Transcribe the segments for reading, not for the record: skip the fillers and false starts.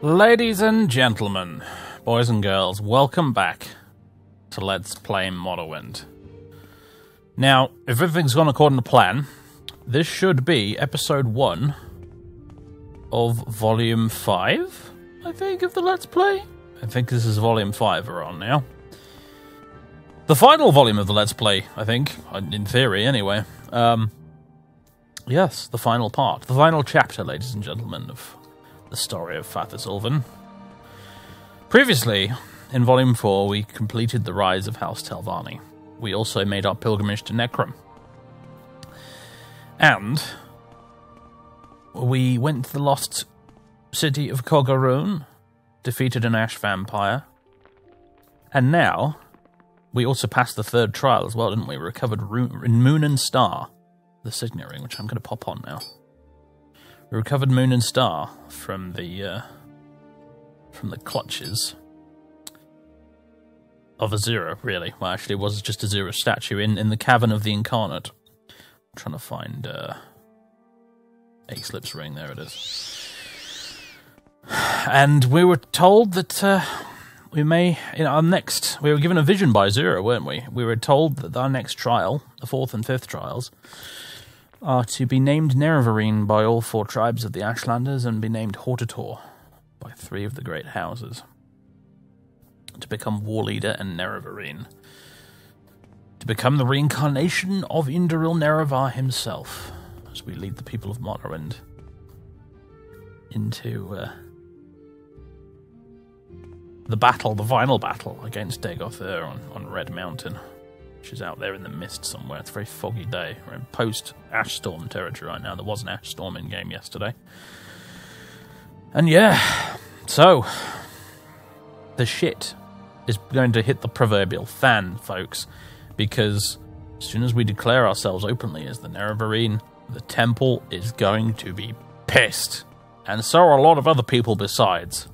Ladies and gentlemen, boys and girls, welcome back to Let's Play Morrowind. Now, if everything's gone according to plan, this should be episode 1 of volume 5, I think, of the Let's Play. I think this is volume 5 we're on now. The final volume of the Let's Play, I think, in theory anyway. Yes, the final part, the final chapter, ladies and gentlemen, of the story of Faeryn. Previously, in Volume 4, we completed the rise of House Telvanni. We also made our pilgrimage to Necrom. And we went to the lost city of Kogarun, defeated an ash vampire, and now we also passed the third trial as well, didn't we? We recovered Moon and Star, the signet ring, which I'm going to pop on now. We recovered Moon and Star from the clutches of Azura, really. Well, actually, it was just Azura's statue in the Cavern of the Incarnate. I'm trying to find Aislip's ring. There it is. And we were told that we may, in our next, we were given a vision by Azura, weren't we? We were told that our next trial, the 4th and 5th trials, are to be named Nerevarine by all 4 tribes of the Ashlanders and be named Hortator by 3 of the great houses. To become War Leader and Nerevarine. To become the reincarnation of Indoril Nerevar himself, as we lead the people of Morrowind into the battle, the final battle against Dagoth on Red Mountain. Which is out there in the mist somewhere. It's a very foggy day. We're in post-Ash Storm territory right now. There was an Ash Storm in-game yesterday. And yeah, so the shit is going to hit the proverbial fan, folks, because as soon as we declare ourselves openly as the Nerevarine, the temple is going to be pissed. And so are a lot of other people besides.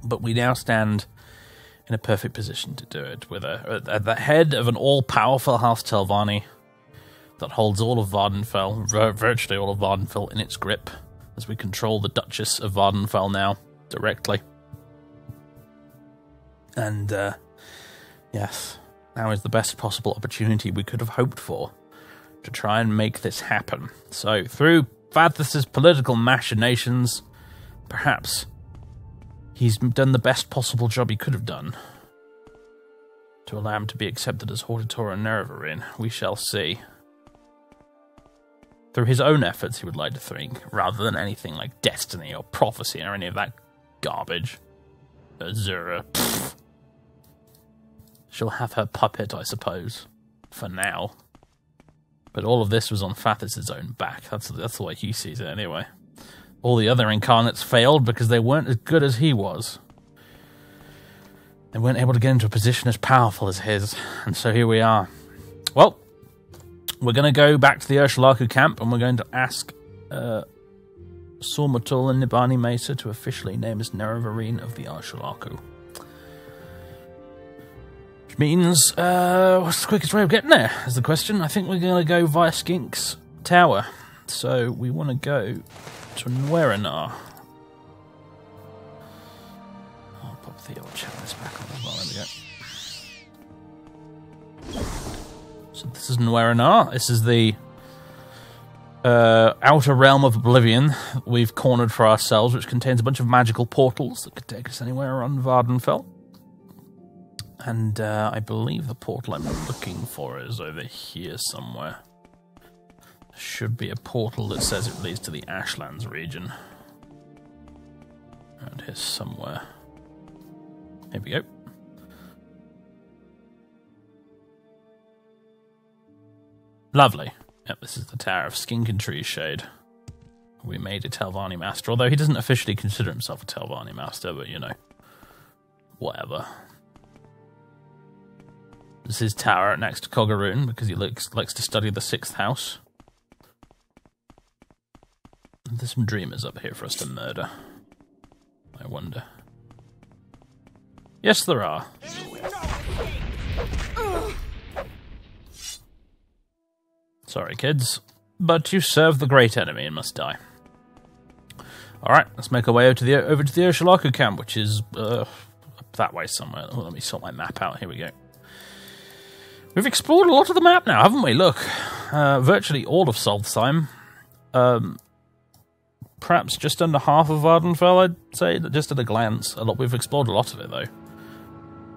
But we now stand in a perfect position to do it, with at the head of an all-powerful House Telvanni that holds all of Vvardenfell, virtually all of Vvardenfell, in its grip, as we control the Duchess of Vvardenfell now, directly. And, yes, now is the best possible opportunity we could have hoped for to try and make this happen. So, through Fathus' political machinations, perhaps he's done the best possible job he could have done to allow him to be accepted as Hortator and Nerevarine. We shall see. Through his own efforts, he would like to think, rather than anything like destiny or prophecy or any of that garbage. Azura, pfft. She'll have her puppet, I suppose, for now. But all of this was on Fathus' own back. That's the way he sees it, anyway. All the other incarnates failed because they weren't as good as he was. They weren't able to get into a position as powerful as his. And so here we are. Well, we're going to go back to the Ursulaku camp and we're going to ask Sormatul and Nibani Mesa to officially name us Nerevarine of the Ursulaku. Which means, what's the quickest way of getting there, is the question. I think we're going to go via Skink's Tower. So we want to go to Nweranar. I'll pop the old chalice back on as well. There we go. So this is Nweranar. This is the outer realm of Oblivion we've cornered for ourselves, which contains a bunch of magical portals that could take us anywhere around Vvardenfell. And I believe the portal I'm looking for is over here somewhere. Should be a portal that says it leads to the Ashlands region. Around here somewhere. Here we go. Lovely. Yep, this is the Tower of Skink and Tree Shade. We made a Telvanni Master, although he doesn't officially consider himself a Telvanni Master, but you know, whatever. This is his tower next to Kogarun, because he likes to study the 6th house. There's some dreamers up here for us to murder. I wonder. Yes, there are. Sorry, kids, but you serve the great enemy and must die. Alright, let's make our way over to the Ursulaku camp, which is up that way somewhere. Oh, let me sort my map out. Here we go. We've explored a lot of the map now, haven't we? Look, virtually all of Solstheim. Perhaps just under half of Vardenfell, I'd say, just at a glance. We've explored a lot of it, though.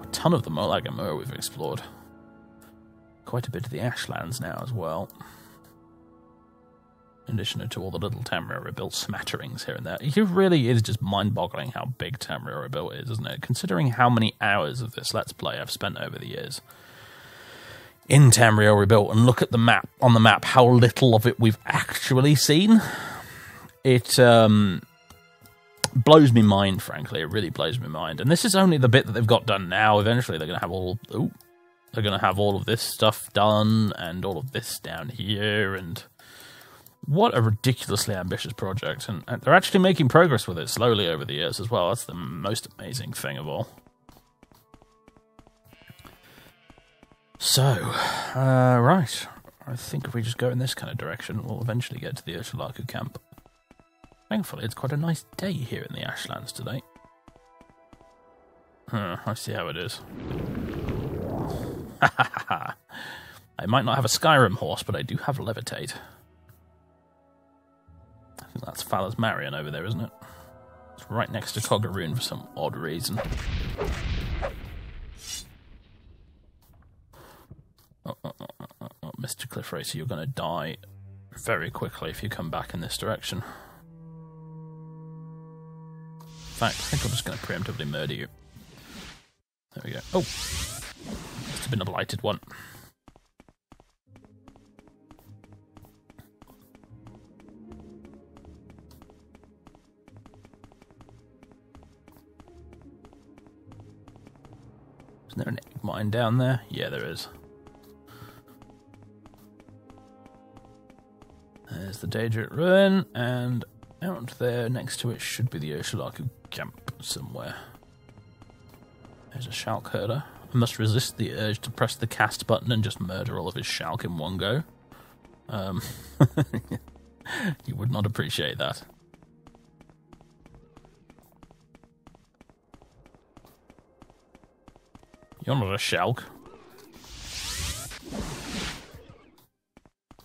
A ton of the Morlagamur we've explored. Quite a bit of the Ashlands now as well. In addition to all the little Tamriel Rebuilt smatterings here and there. It really is just mind-boggling how big Tamriel Rebuilt is, isn't it? Considering how many hours of this Let's Play I've spent over the years in Tamriel Rebuilt, and look at the map, on the map, how little of it we've actually seen. It blows me mind, frankly. It really blows me mind. And this is only the bit that they've got done now. Eventually they're going to have all of this stuff done, and all of this down here, and what a ridiculously ambitious project. And they're actually making progress with it slowly over the years as well. That's the most amazing thing of all. So, right. I think if we just go in this kind of direction, we'll eventually get to the Ursulaku camp. Thankfully, it's quite a nice day here in the Ashlands today. I see how it is. I might not have a Skyrim horse, but I do have Levitate. I think that's Falas Marion over there, isn't it? It's right next to Coggaroon for some odd reason. Mr. Cliff Racer, you're going to die very quickly if you come back in this direction. In fact, I think I'm just going to preemptively murder you. There we go. Oh! Must have been a blighted one. Isn't there an egg mine down there? Yeah, there is. There's the Daedric Ruin, and out there next to it should be the Ursulaku camp somewhere. There's a Shalk Herder. I must resist the urge to press the cast button and just murder all of his Shalk in one go. You would not appreciate that. You're not a Shalk.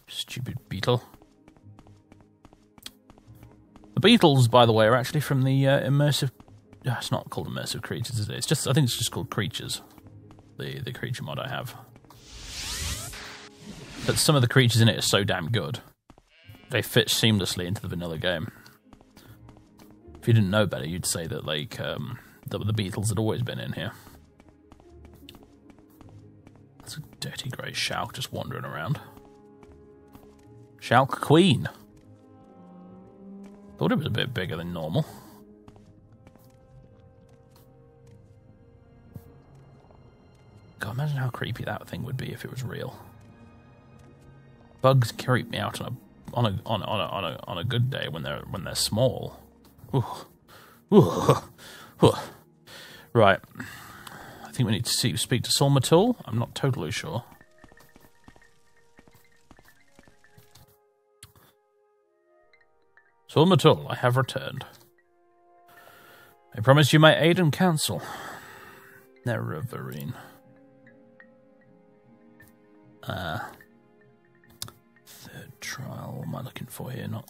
Stupid beetle. The beetles, by the way, are actually from the immersive... it's not called immersive creatures, is it? It's just, I think it's just called creatures. The creature mod I have. But some of the creatures in it are so damn good. They fit seamlessly into the vanilla game. If you didn't know better, you'd say that, like, the beetles had always been in here. That's a dirty grey Shalk just wandering around. Shalk Queen. Thought it was a bit bigger than normal. God, imagine how creepy that thing would be if it was real. Bugs creep me out on a good day when they're small. Ooh. Ooh. Ooh. Right. I think we need to speak to Sol Matul. I'm not totally sure. Sol Matul, I have returned. I promise you my aid and counsel. Nerevarine. Third trial. What am I looking for here? Not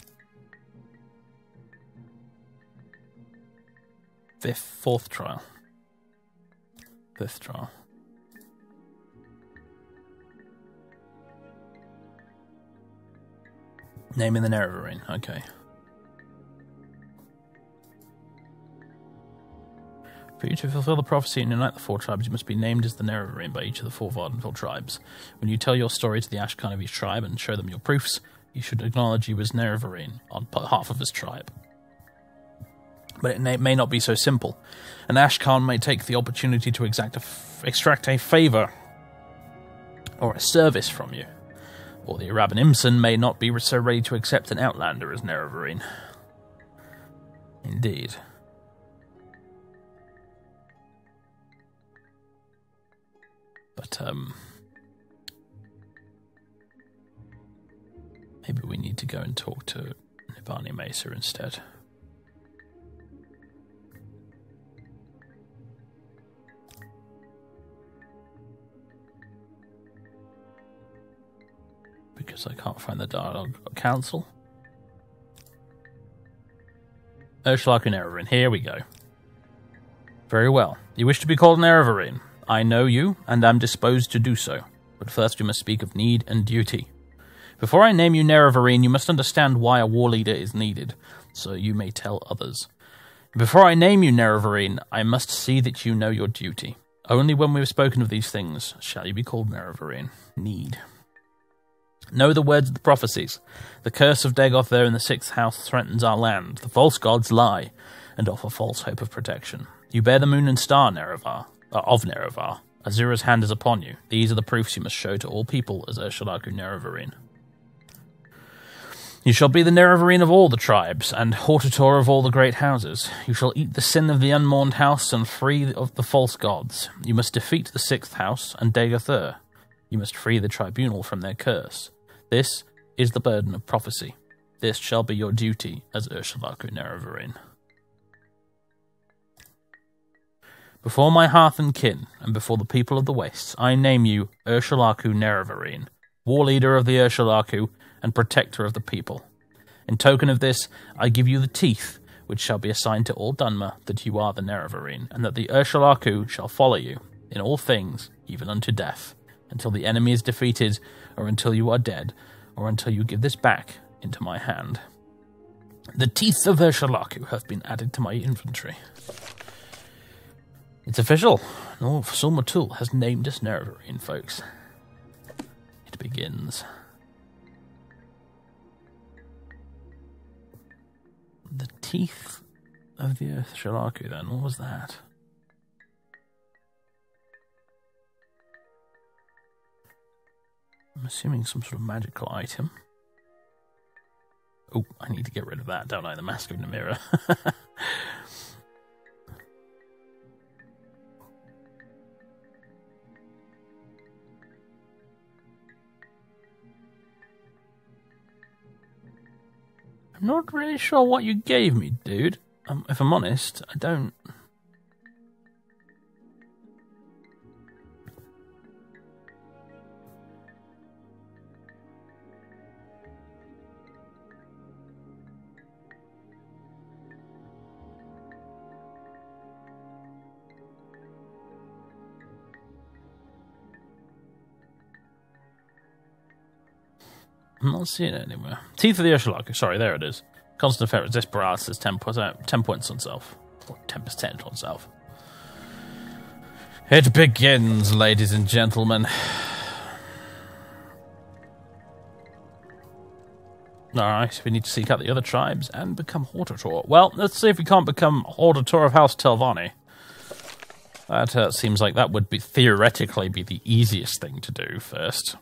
fourth trial. Fifth trial. Naming the Nerevarine. Okay. For you to fulfill the prophecy and unite the four tribes, you must be named as the Nerevarine by each of the four Vardenfell tribes. When you tell your story to the Ashcan of each tribe and show them your proofs, you should acknowledge you as Nerevarine on behalf of his tribe. But it may not be so simple. An Ashcan may take the opportunity to extract a favour or a service from you. Or the Araban Imson may not be so ready to accept an Outlander as Nerevarine. Indeed. But, maybe we need to go and talk to Nibani Mesa instead. because I can't find the dialogue council. Ursulaku Nerevarine, here we go. Very well. You wish to be called Nerevarine. I know you, and am disposed to do so. But first we must speak of need and duty. Before I name you Nerevarine, you must understand why a war leader is needed, so you may tell others. Before I name you Nerevarine, I must see that you know your duty. Only when we have spoken of these things shall you be called Nerevarine. Need. Know the words of the prophecies. The curse of Dagoth there in the 6th house threatens our land. The false gods lie and offer false hope of protection. You bear the moon and star of Nerevar. Azura's hand is upon you. These are the proofs you must show to all people as Ursulaku Nerevarine. You shall be the Nerevarine of all the tribes, and Hortator of all the great houses. You shall eat the sin of the unmourned house and free of the false gods. You must defeat the 6th house and Dagoth. You must free the tribunal from their curse. This is the burden of prophecy. This shall be your duty as Ursulaku Nerevarine. Before my hearth and kin, and before the people of the Wastes, I name you Ursulaku Nerevarine, war leader of the Ursulaku, and protector of the people. In token of this, I give you the teeth, which shall be assigned to all Dunmer, that you are the Nerevarine, and that the Ursulaku shall follow you, in all things, even unto death, until the enemy is defeated, or until you are dead, or until you give this back into my hand. The teeth of Ursulaku have been added to my inventory. It's official. Sul Matul has named us Nerevarine, folks. It begins. The teeth of the Ursulaku, then. What was that? I'm assuming some sort of magical item. Oh, I need to get rid of that, don't I? The Mask of Namira. I'm not really sure what you gave me, dude. If I'm honest, I don't... I'm not seeing it anywhere. Teeth of the Ursulaku. Sorry, there it is. Constant effect resist paralysis, 10 points on self. Or 10% on self. It begins, ladies and gentlemen. Alright, we need to seek out the other tribes and become Hortator. Well, let's see if we can't become Hortator of House Telvanni. That seems like that would be theoretically be the easiest thing to do first.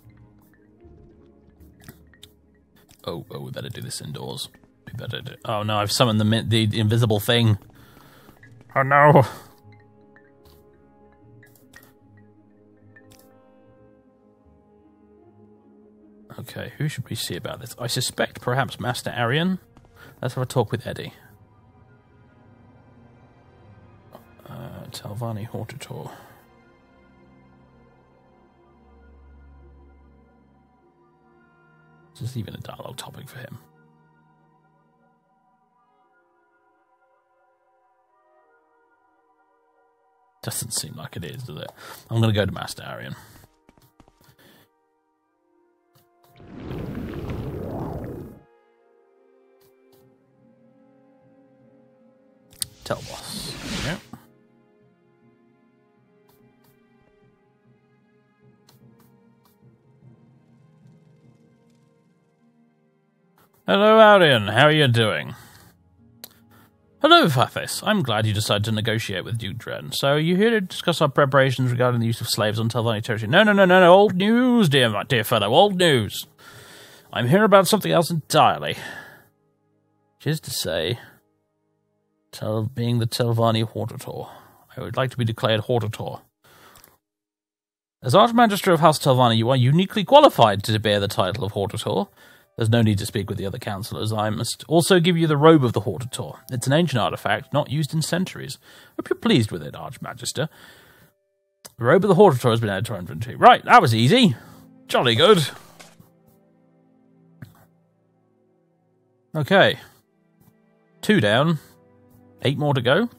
Oh, we better do this indoors. We better do... Oh no, I've summoned the invisible thing. Oh no! Okay, who should we see about this? I suspect perhaps Master Arian. Let's have a talk with Eddie. Telvanni Hortator. Is this even a dialogue topic for him? Doesn't seem like it is, does it? I'm going to go to Master Arian. Tell boss. Yeah. Hello, Arian. How are you doing? Hello, Farface. I'm glad you decided to negotiate with Duke Dren. So, are you here to discuss our preparations regarding the use of slaves on Telvanni territory? No. Old news, dear fellow. Old news. I'm here about something else entirely. Which is to say, being the Telvanni Hortator. I would like to be declared Hortator. As Archmagister of House Telvanni, you are uniquely qualified to bear the title of Hortator. There's no need to speak with the other councillors. I must also give you the Robe of the Hortator. It's an ancient artifact, not used in centuries. Hope you're pleased with it, Archmagister. The Robe of the Hortator has been added to our inventory. Right, that was easy. Jolly good. Okay. 2 down. 8 more to go.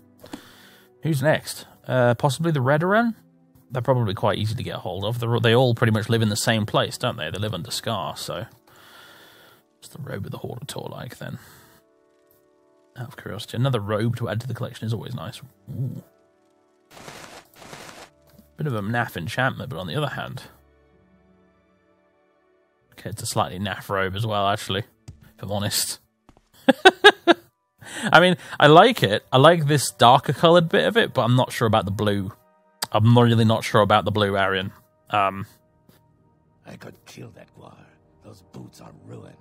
Who's next? Possibly the Redoran? They're probably quite easy to get hold of. They all pretty much live in the same place, don't they? They live under Scar, so... What's the Robe of the Hortator like, then? Out of curiosity. Another robe to add to the collection is always nice. Ooh. Bit of a naff enchantment, but on the other hand... Okay, it's a slightly naff robe as well, actually, if I'm honest. I mean, I like it. I like this darker coloured bit of it, but I'm not sure about the blue. I'm really not sure about the blue, Arian. I could kill that guar. Those boots are ruined.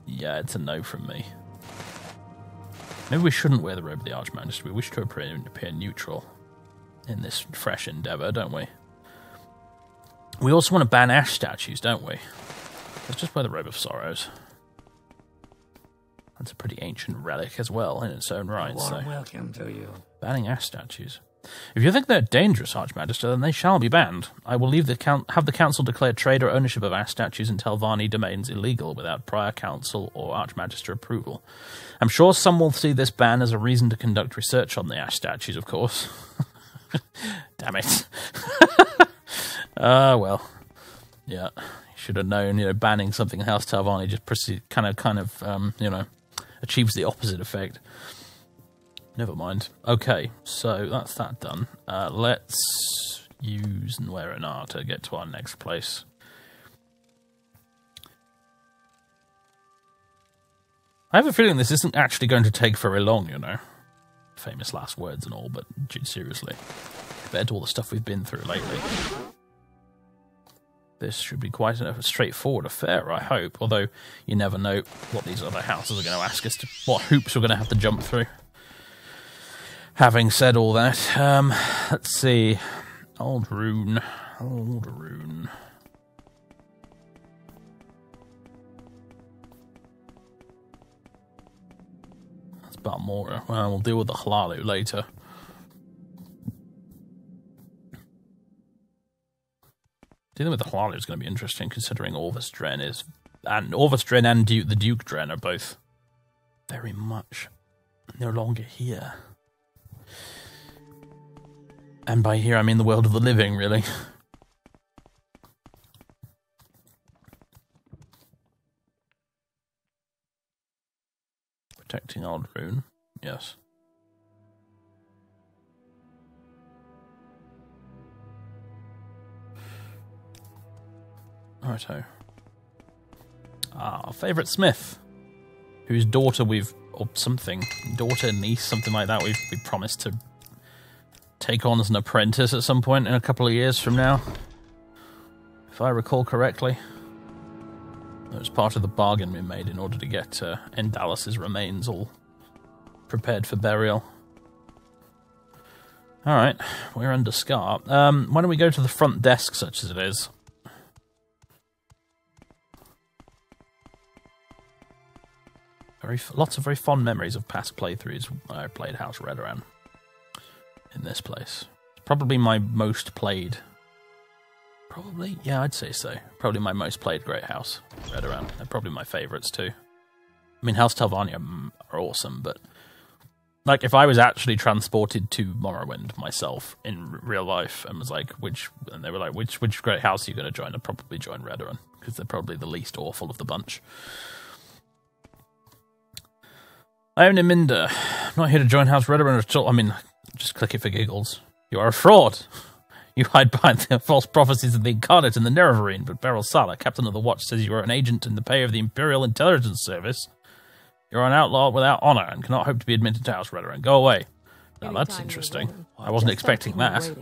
Yeah, it's a no from me. Maybe we shouldn't wear the Robe of the Archmagister. We wish to appear neutral in this fresh endeavour, don't we? We also want to ban ash statues, don't we? Let's just wear the Robe of Sorrows. That's a pretty ancient relic as well in its own right. So, welcome to you. Banning ash statues. If you think they're dangerous, Archmagister, then they shall be banned. I will have the council declare trade or ownership of ash statues in Telvanni domains illegal without prior council or Archmagister approval. I'm sure some will see this ban as a reason to conduct research on the ash statues, of course. Damn it. Well. Yeah. Should have known, banning something in House Telvanni just kind of, achieves the opposite effect. Never mind. Okay, so that's that done. Let's use Nuerenar to get to our next place. I have a feeling this isn't actually going to take very long, Famous last words and all, but seriously. Compared to all the stuff we've been through lately. This should be quite a straightforward affair, I hope. Although, you never know what these other houses are going to ask us to... What hoops we're going to have to jump through. Having said all that, let's see. Old Rune. That's Balmora. Well, we'll deal with the Hlalu later. Dealing with the Hlalu is going to be interesting, considering Orvus-Dren is... And Orvus-Dren and the Duke-Dren are both very much no longer here. And by here, I mean the world of the living, really. Protecting Old Rune, yes. Righto. Our favourite smith, whose daughter or something, daughter, niece, something like that, we've promised to take on as an apprentice at some point in a couple of years from now. If I recall correctly. That was part of the bargain we made in order to get Endalis's remains all prepared for burial. Alright, we're under Scar. Why don't we go to the front desk, such as it is? Lots of very fond memories of past playthroughs when I played House Redoran in this place. Probably my most played... Probably? Yeah, I'd say so. Probably my most played Great House Redoran. They're probably my favourites too. I mean, House Telvanni are awesome, but... Like, if I was actually transported to Morrowind myself in real life and was like, and they were like, which Great House are you going to join? I'd probably join Redoran, because they're probably the least awful of the bunch. I am Niminda. I'm not here to join House Redoran at all. I mean, just click it for giggles. You are a fraud. You hide behind the false prophecies of the Incarnate and the Nerevarine, but Beryl Sala, captain of the Watch, says you are an agent in the pay of the Imperial Intelligence Service. You are an outlaw without honour and cannot hope to be admitted to House Redoran. Go away. Now that's interesting. I wasn't expecting that. Hear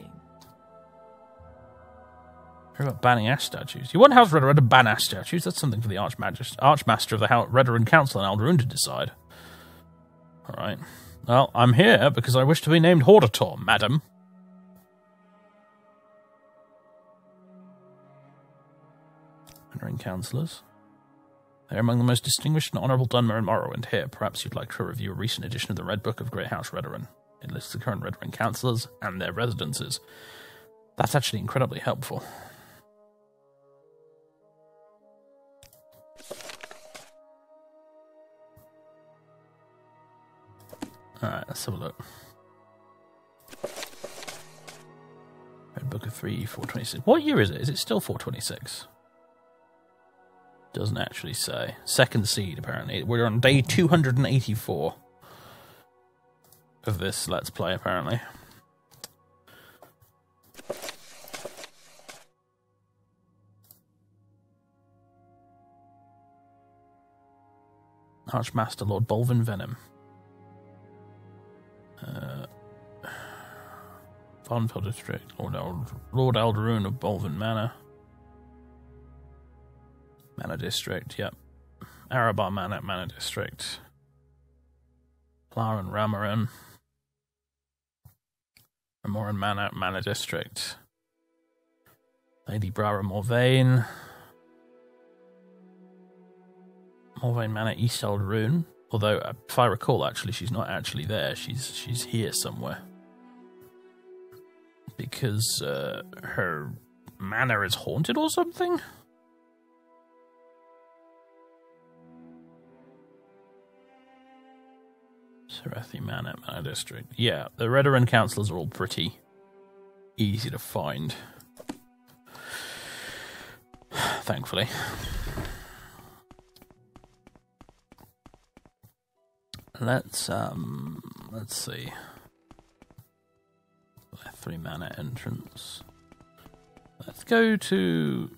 about banning ash statues. You want House Redoran to ban ash statues? That's something for the Archmaster of the Redoran Council and Alderun to decide. Alright. Well, I'm here because I wish to be named Hortator, madam. Redoran Councillors. They're among the most distinguished and honourable Dunmer in Morrowind. Here, perhaps you'd like to review a recent edition of the Red Book of Great House Redoran. It lists the current Redoran Councillors and their residences. That's actually incredibly helpful. Alright, let's have a look. Red Book of 3, 426. What year is it? Is it still 426? Doesn't actually say. Second seed, apparently. We're on day 284 of this Let's Play, apparently. Archmaster Lord Bolvin Venom. Farnfield District, Lord Aldaroon of Bolvin Manor. Manor District, yep. Arabar Manor, Manor District. Claren Ramaran. Ramoran Manor, Manor District. Lady Brara Morvain. Morvain Manor, East Aldaroon. Although, if I recall, actually, she's not actually there. She's here somewhere. Because her manor is haunted or something? Serethi Manor, Manor District. Yeah, the Redoran councillors are all pretty easy to find. Thankfully. Let's see. 3 mana entrance. Let's go to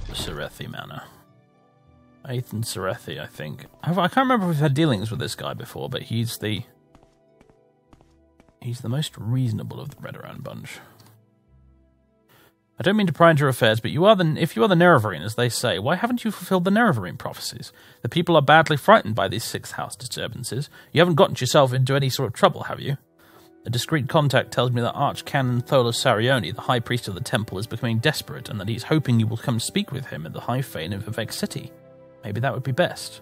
Serethi Manor. Aethan Serethi, I think. I can't remember if we've had dealings with this guy before, but he's the most reasonable of the Redoran bunch. I don't mean to pry into your affairs, but if you are the Nerevarine, as they say, why haven't you fulfilled the Nerevarine prophecies? The people are badly frightened by these 6th house disturbances. You haven't gotten yourself into any sort of trouble, have you? A discreet contact tells me that Archcanon Tholos Sarioni, the High Priest of the Temple, is becoming desperate, and that he's hoping you will come speak with him at the High Fane of Vivek City. Maybe that would be best.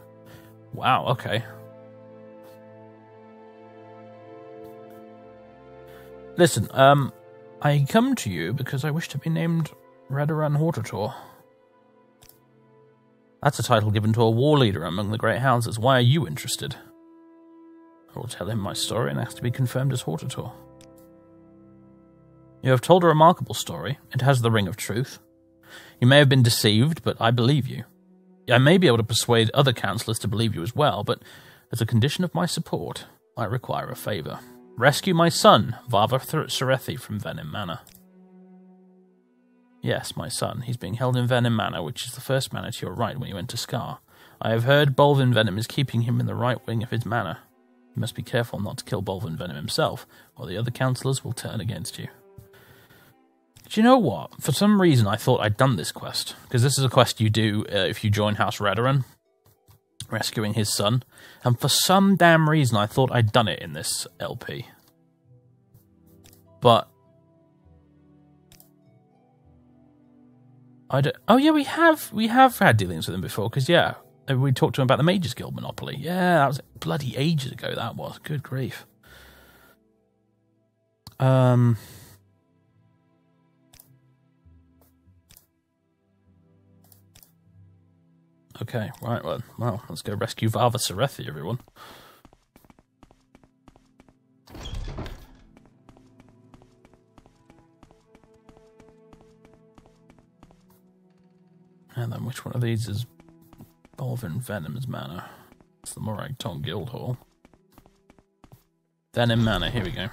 Wow, okay. Listen, I come to you because I wish to be named Redoran Hortator. That's a title given to a war leader among the Great Houses. Why are you interested? I will tell him my story and ask to be confirmed as Hortator. You have told a remarkable story. It has the ring of truth. You may have been deceived, but I believe you. I may be able to persuade other councillors to believe you as well, but as a condition of my support, I require a favour. Rescue my son, Vava Serethi, from Venom Manor. Yes, my son. He's being held in Venom Manor, which is the first manor to your right when you enter Scar. I have heard Bolvin Venom is keeping him in the right wing of his manor. You must be careful not to kill Bolvin Venom himself, or the other councillors will turn against you. Do you know what? For some reason, I thought I'd done this quest, because this is a quest you do if you join House Redoran, rescuing his son, and for some damn reason, I thought I'd done it in this LP. But I don't. Oh yeah, we have had dealings with him before, because yeah, we talked to him about the Mages Guild monopoly. Yeah, that was bloody ages ago. That was. Good grief. Okay, right, well, let's go rescue Vava Serethi, everyone. And then which one of these is Bolvin Venom's Manor? It's the Morag Tong Guild Hall. Venom Manor, here we go.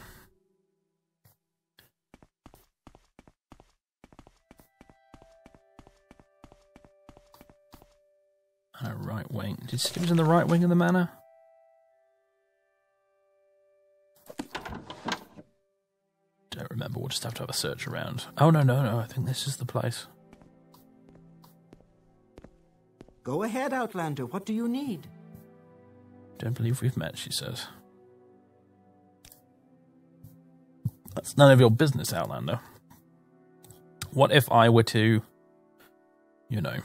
Right wing. Did he was in the right wing of the manor? Don't remember. We'll just have to have a search around. Oh, no. I think this is the place. Go ahead, Outlander. What do you need? Don't believe we've met, she says. That's none of your business, Outlander. What if I were to, you know,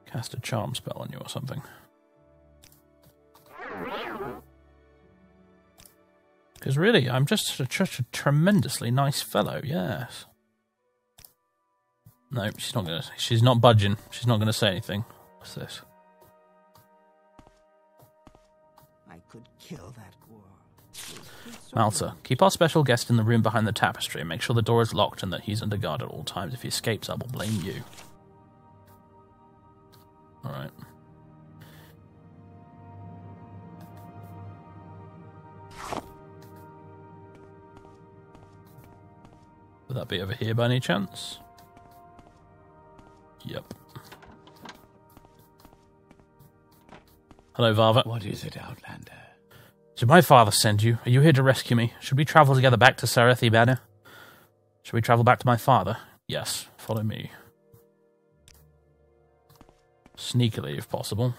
cast a charm spell on you or something? Because really, I'm just such a tremendously nice fellow, yes. No, she's not budging. She's not gonna say anything. What's this? I could kill that Gwar. Malta, keep our special guest in the room behind the tapestry and make sure the door is locked and that he's under guard at all times. If he escapes, I will blame you. Alright. Would that be over here by any chance? Yep. Hello, Varva. What is it, Outlander? Did my father send you? Are you here to rescue me? Should we travel together back to Sareth-Ibana? Should we travel back to my father? Yes, follow me. Sneakily, if possible.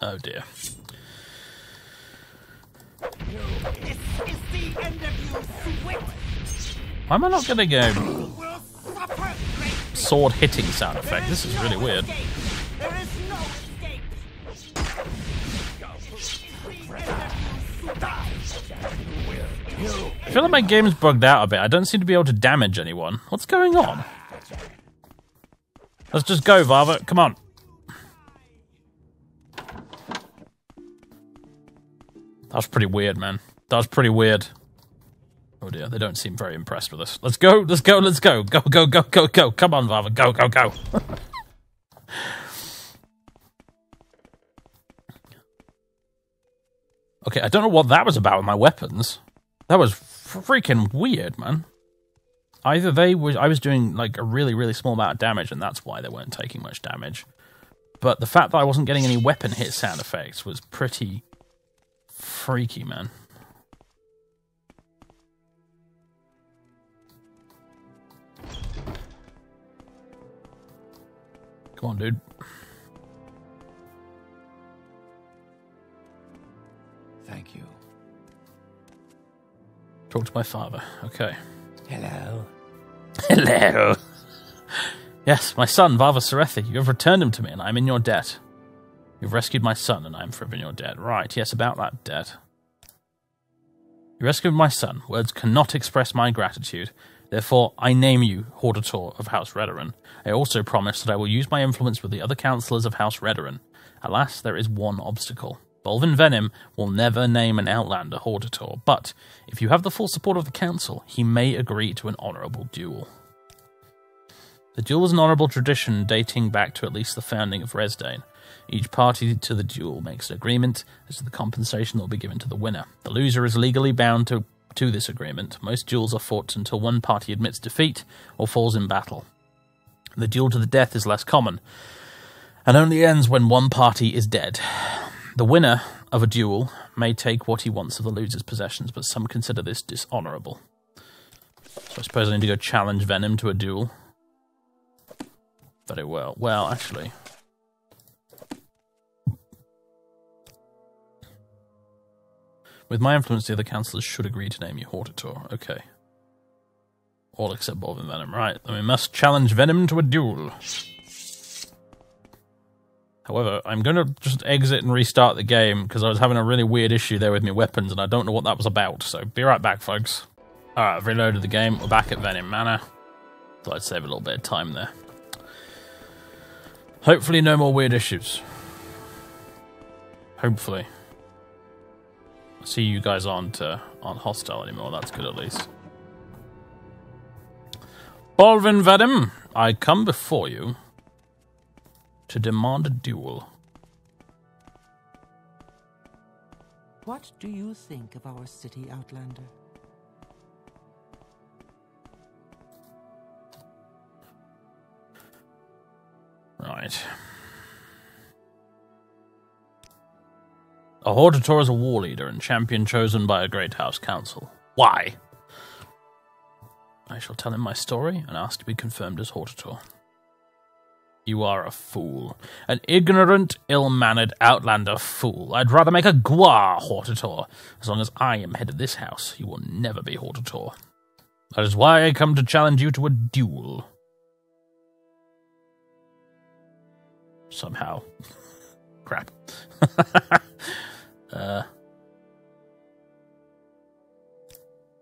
Oh dear. This is the end of you, Swit! Why am I not getting a You will suffer greatly. sword hitting sound effect? This is really weird. There is no escape. I feel like my game's bugged out a bit. I don't seem to be able to damage anyone. What's going on? Let's just go, Varva. Come on. That was pretty weird, man. That was pretty weird. Oh dear, they don't seem very impressed with us. Let's go, let's go, let's go. Go, go, go, go, go. Come on, Varva. Go, go, go. Okay, I don't know what that was about with my weapons. That was freaking weird, man. Either I was doing like a really, really small amount of damage and that's why they weren't taking much damage. But the fact that I wasn't getting any weapon hit sound effects was pretty freaky, man. Come on, dude. Thank you. Talk to my father. Okay. Hello. Hello. Yes, my son, Varva Serethi. You have returned him to me, and I am in your debt. You've rescued my son, and I am forever in your debt. Right, yes, about that debt. You rescued my son. Words cannot express my gratitude. Therefore, I name you Hortator of House Redoran. I also promise that I will use my influence with the other councillors of House Redoran. Alas, there is one obstacle. Bolvin Venom will never name an Outlander Hortator, but if you have the full support of the council, he may agree to an honourable duel. The duel is an honourable tradition dating back to at least the founding of Resdane. Each party to the duel makes an agreement as to the compensation that will be given to the winner. The loser is legally bound to this agreement. Most duels are fought until one party admits defeat or falls in battle. The duel to the death is less common, and only ends when one party is dead. The winner of a duel may take what he wants of the loser's possessions, but some consider this dishonourable. So I suppose I need to go challenge Venom to a duel. Very well. Well, actually... with my influence, the other councillors should agree to name you Hortator. Okay. All except Bolvin Venom. Right, then we must challenge Venom to a duel. However, I'm going to just exit and restart the game, because I was having a really weird issue there with my weapons, and I don't know what that was about, so be right back, folks. Alright, I've reloaded the game. We're back at Venom Manor. Thought I'd save a little bit of time there. Hopefully no more weird issues. Hopefully. I see you guys aren't hostile anymore. That's good, at least. Bolvin Venom, I come before you to demand a duel. What do you think of our city, Outlander? Right. A Hortator is a war leader and champion chosen by a great house council. Why? I shall tell him my story and ask to be confirmed as Hortator. You are a fool. An ignorant, ill-mannered Outlander fool. I'd rather make a Gwar Hortator. As long as I am head of this house, you will never be Hortator. That is why I come to challenge you to a duel. Somehow. Crap.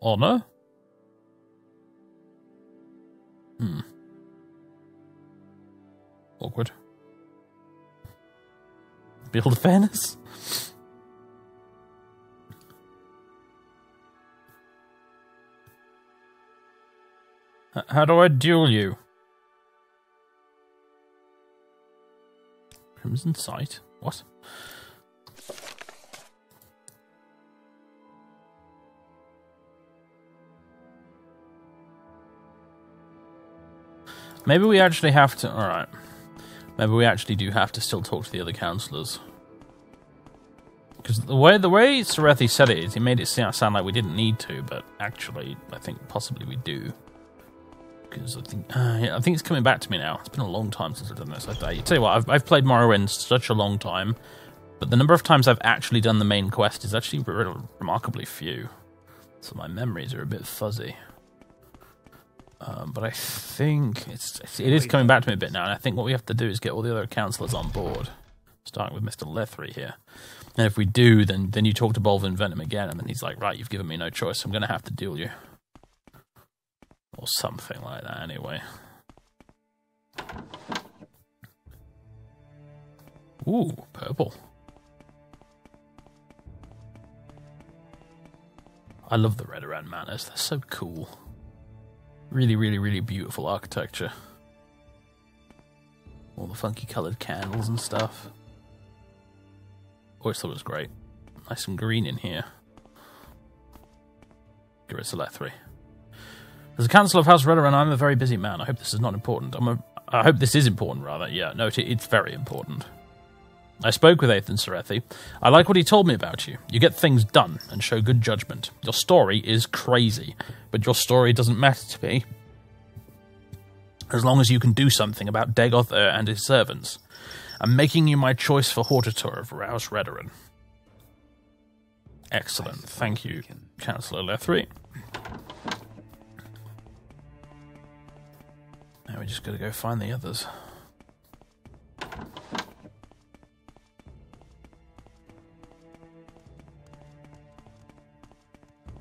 Honor? Awkward. Build fairness? How do I duel you? Crimson Sight? What? Maybe we actually have to... Alright. Maybe we actually do have to still talk to the other councillors. Because the way Serethi said it is, he made it sound like we didn't need to, but actually, I think possibly we do. Because I think it's coming back to me now. It's been a long time since I've done this. I tell you what, I've played Morrowind such a long time, but the number of times I've actually done the main quest is actually remarkably few. So my memories are a bit fuzzy. But I think it is coming back to me a bit now, and I think what we have to do is get all the other councillors on board, starting with Mr. Lethry here. And if we do, then you talk to Bolvin Venom again, and then he's like, right, you've given me no choice, I'm going to have to duel you. Or something like that, anyway. Ooh, purple. I love the Redoran Manors, they're so cool. Really, really, really beautiful architecture. All the funky coloured candles and stuff. Always thought it was great. Nice and green in here. Garissa Lethry. As a councillor of House Redoran, I'm a very busy man. I hope this is not important. I hope this is important, rather. Yeah, no, it's very important. I spoke with Athan Serethi. I like what he told me about you. You get things done and show good judgment. Your story is crazy, but your story doesn't matter to me. As long as you can do something about Dagoth and his servants. I'm making you my choice for Hortator of House Redoran. Excellent. Thank you, Councillor Lethry. Now we just got to go find the others.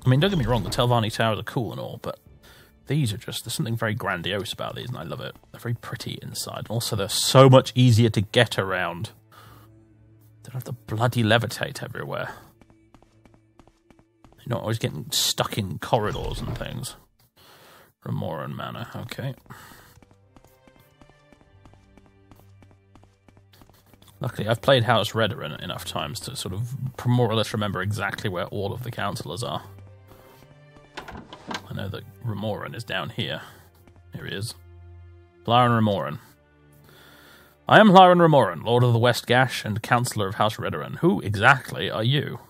I mean, don't get me wrong, the Telvanni Towers are cool and all, but these are just, there's something very grandiose about these, and I love it. They're very pretty inside. And also, they're so much easier to get around. They don't have to bloody levitate everywhere. You're not always getting stuck in corridors and things. Remoran Manor, okay. Luckily, I've played House Redoran enough times to sort of more or less remember exactly where all of the councillors are. I know that Remoran is down here. Here he is. Hlaren Remoran. I am Hlaren Remoran, Lord of the West Gash and Councillor of House Redoran. Who exactly are you?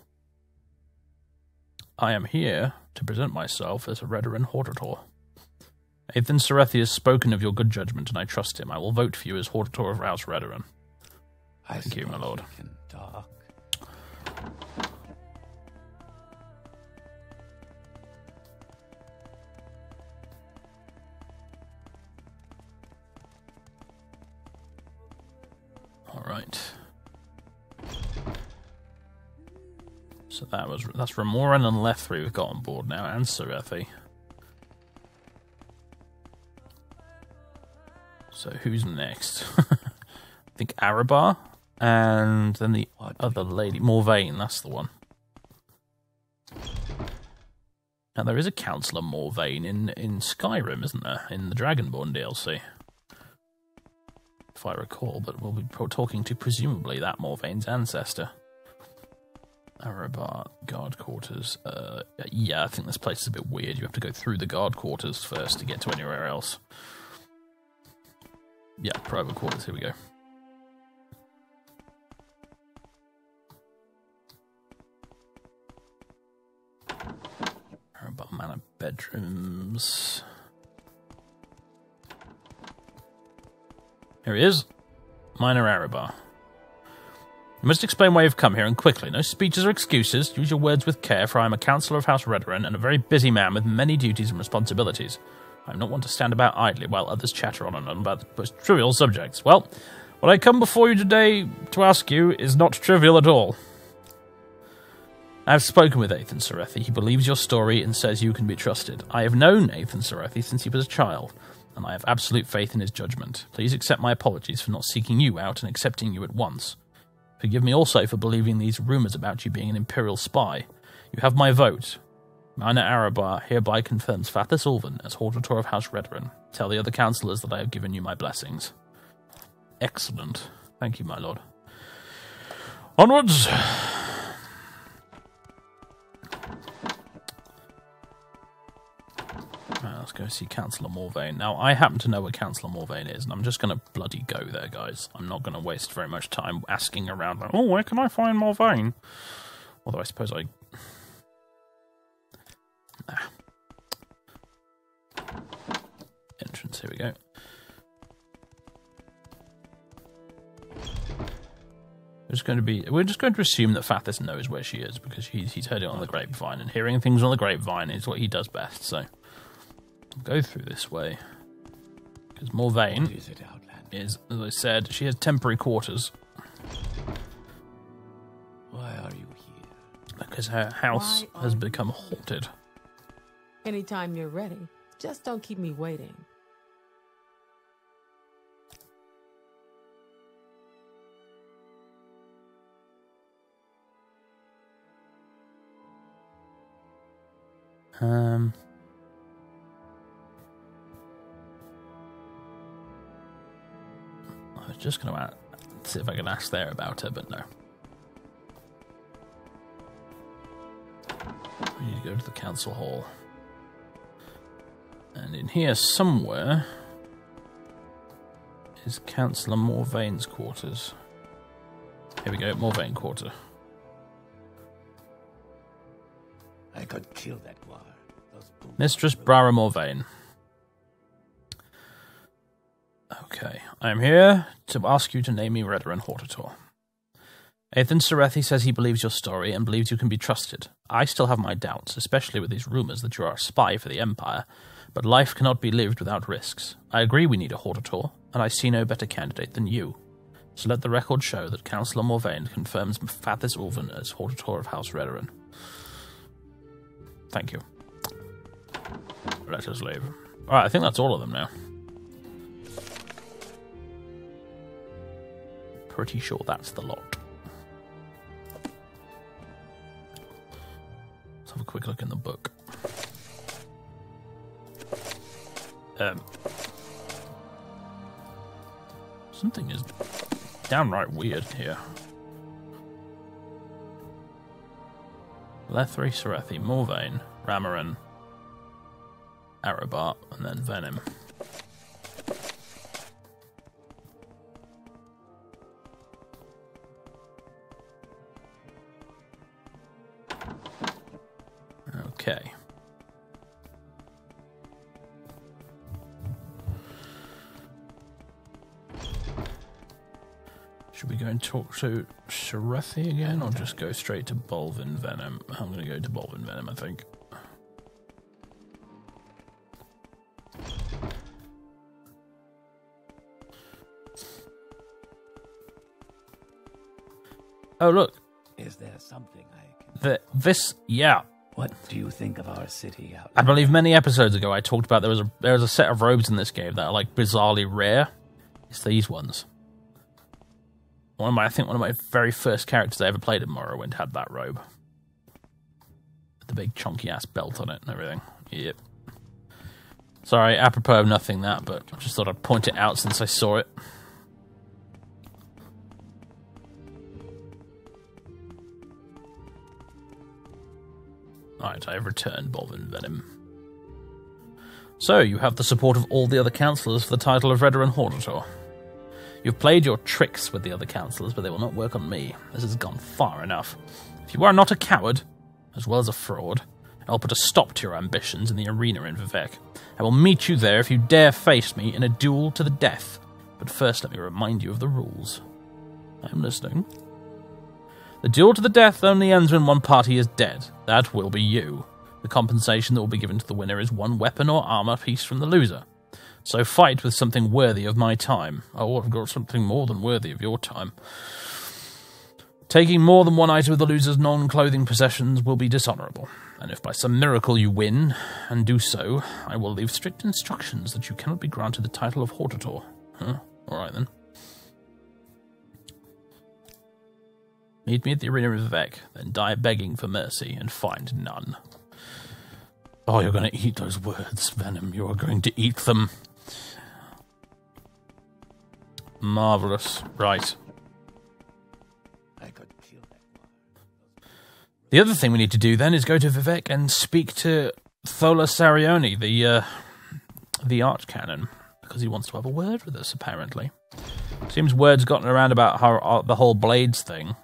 I am here to present myself as a Redoran Hortator. Athan Serethi has spoken of your good judgment, and I trust him. I will vote for you as Hortator of House Redoran. Thank you, my lord. Can talk. All right. So that's Remoran and Lethry we've got on board now, and Serethi. So who's next? I think Arabar. And then the other lady, Morvain, that's the one. Now there is a Councillor Morvain in Skyrim, isn't there? In the Dragonborn DLC. If I recall, but we'll be talking to presumably that Morvain's ancestor. Arabar, guard quarters. Yeah, I think this place is a bit weird. You have to go through the guard quarters first to get to anywhere else. Yeah, private quarters, here we go. Arabar Manor bedrooms. Here he is. Minor Arabar. You must explain why you've come here, and quickly. No speeches or excuses. Use your words with care, for I am a councillor of House Redoran and a very busy man with many duties and responsibilities. I am not one to stand about idly while others chatter on and on about the most trivial subjects. Well, what I come before you today to ask you is not trivial at all. I have spoken with Ethan Serethi. He believes your story and says you can be trusted. I have known Ethan Serethi since he was a child, and I have absolute faith in his judgment. Please accept my apologies for not seeking you out and accepting you at once. Forgive me also for believing these rumours about you being an Imperial spy. You have my vote. Minor Arabar hereby confirms Fathus Ulven as Hortator of House Redoran. Tell the other councillors that I have given you my blessings. Excellent. Thank you, my lord. Onwards! Let's go see Councillor Morvain. Now, I happen to know where Councillor Morvain is, and I'm just going to bloody go there, guys. I'm not going to waste very much time asking around, like, oh, where can I find Morvain? Although I suppose I... Nah. Entrance, here we go. We're just going to assume that Fathus knows where she is, because he's heard it on the grapevine, and hearing things on the grapevine is what he does best, so... Go through this way, because Morvain is, as I said, she has temporary quarters. Why are you here? Because her house has become haunted. Anytime you're ready, just don't keep me waiting. I was just going to see if I can ask there about her, but no. We need to go to the council hall. And in here somewhere is Councillor Morvain's quarters. Here we go, Morvain quarter. I could kill that guar. Mistress Brara Morvain. Okay, I am here to ask you to name me Redoran Hortator. Ethan Serethi says he believes your story and believes you can be trusted. I still have my doubts, especially with these rumours that you are a spy for the Empire, but life cannot be lived without risks. I agree we need a Hortator, and I see no better candidate than you. So let the record show that Councillor Morvain confirms Fathus Ulven as Hortator of House Redoran. Thank you. Let us leave. Alright, I think that's all of them now. Pretty sure that's the lot. Let's have a quick look in the book. Something is downright weird here. Lethri, Serethi, Morvain, Ramaran, Arabar, and then Venom. Okay. Should we go and talk to Serethi again, or just go straight to Bolvin Venom? I'm going to go to Bolvin Venom, I think. Oh, look. Is there something I can... Yeah. What do you think of our city out? I believe many episodes ago I talked about there was a set of robes in this game that are like bizarrely rare. It's these ones. I think one of my very first characters I ever played in Morrowind had that robe. The big chunky ass belt on it and everything. Yep. Sorry, apropos of nothing that, but I just thought I'd point it out since I saw it. Alright, I have returned Bolvin Venom. So, you have the support of all the other councillors for the title of Redoran Hortator. You've played your tricks with the other councillors, but they will not work on me. This has gone far enough. If you are not a coward, as well as a fraud, I'll put a stop to your ambitions in the arena in Vivec. I will meet you there if you dare face me in a duel to the death. But first let me remind you of the rules. I'm listening. The duel to the death only ends when one party is dead. That will be you. The compensation that will be given to the winner is one weapon or armor piece from the loser. So fight with something worthy of my time. Oh, I've got something more than worthy of your time. Taking more than one item of the loser's non-clothing possessions will be dishonourable. And if by some miracle you win, and do so, I will leave strict instructions that you cannot be granted the title of Hortator. Huh? Alright then. Meet me at the arena of Vivek, then die begging for mercy and find none. Oh, you're going to eat those words, Venom. You are going to eat them. Marvellous. Right. I could kill that one. The other thing we need to do then is go to Vivek and speak to Thola Sarioni, the archcanon, because he wants to have a word with us, apparently. Seems word's gotten around about how the whole Blades thing.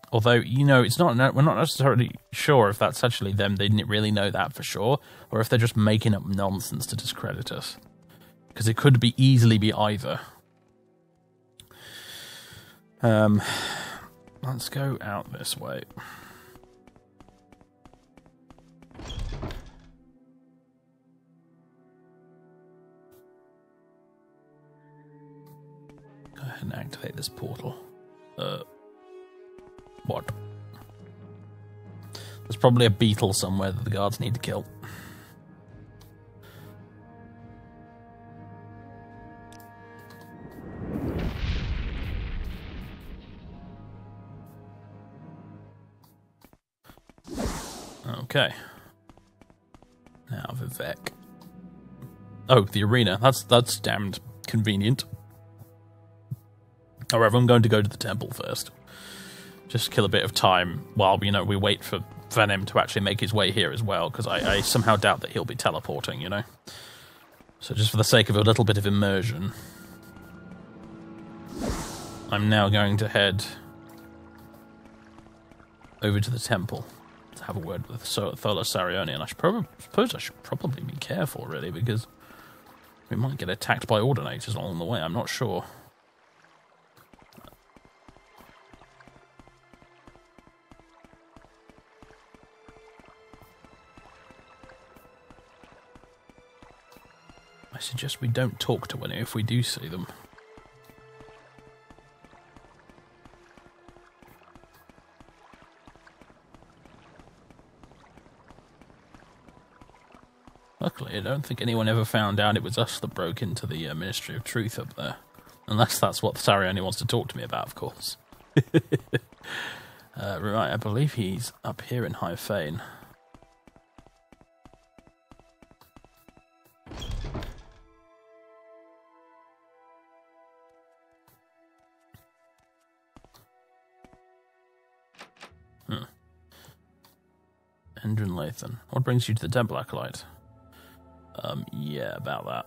Although, you know, we're not necessarily sure if that's actually them. They didn't really know that for sure, or if they're just making up nonsense to discredit us. Because it could easily be either. Let's go out this way. Go ahead and activate this portal. What? There's probably a beetle somewhere that the guards need to kill. Okay. Now Vivek. Oh, the arena. That's damned convenient. However, I'm going to go to the temple first. Just kill a bit of time while, you know, we wait for Venom to actually make his way here as well, because I somehow doubt that he'll be teleporting, you know? So just for the sake of a little bit of immersion, I'm now going to head over to the temple to have a word with Thola Sarioni, and I suppose I should probably be careful, really, because we might get attacked by Ordinators along the way, I'm not sure. I suggest we don't talk to any if we do see them. Luckily, I don't think anyone ever found out it was us that broke into the Ministry of Truth up there. Unless that's what Sarioni wants to talk to me about, of course. Right, I believe he's up here in High Faeryn. Endrin Lathan. What brings you to the Temple Acolyte? Yeah, about that.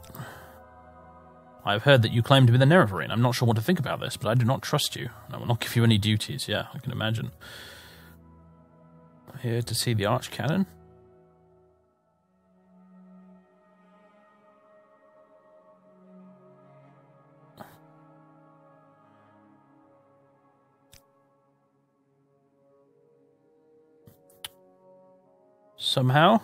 I've heard that you claim to be the Nerevarine. I'm not sure what to think about this, but I do not trust you. I will not give you any duties. Yeah, I can imagine. Here to see the Archcanon. Somehow.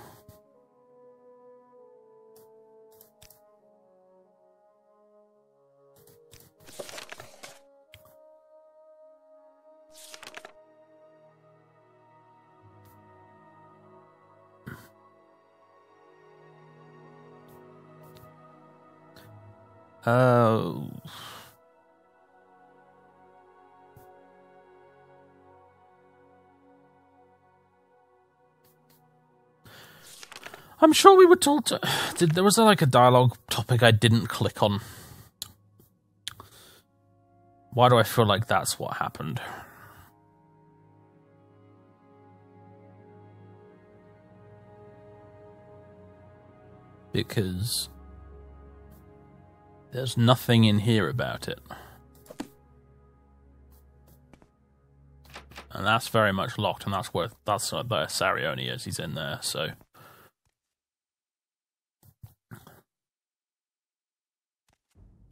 I'm sure we were told to... There was like a dialogue topic I didn't click on. Why do I feel like that's what happened? Because there's nothing in here about it. And that's very much locked, and that's where Sarioni is. He's in there, so...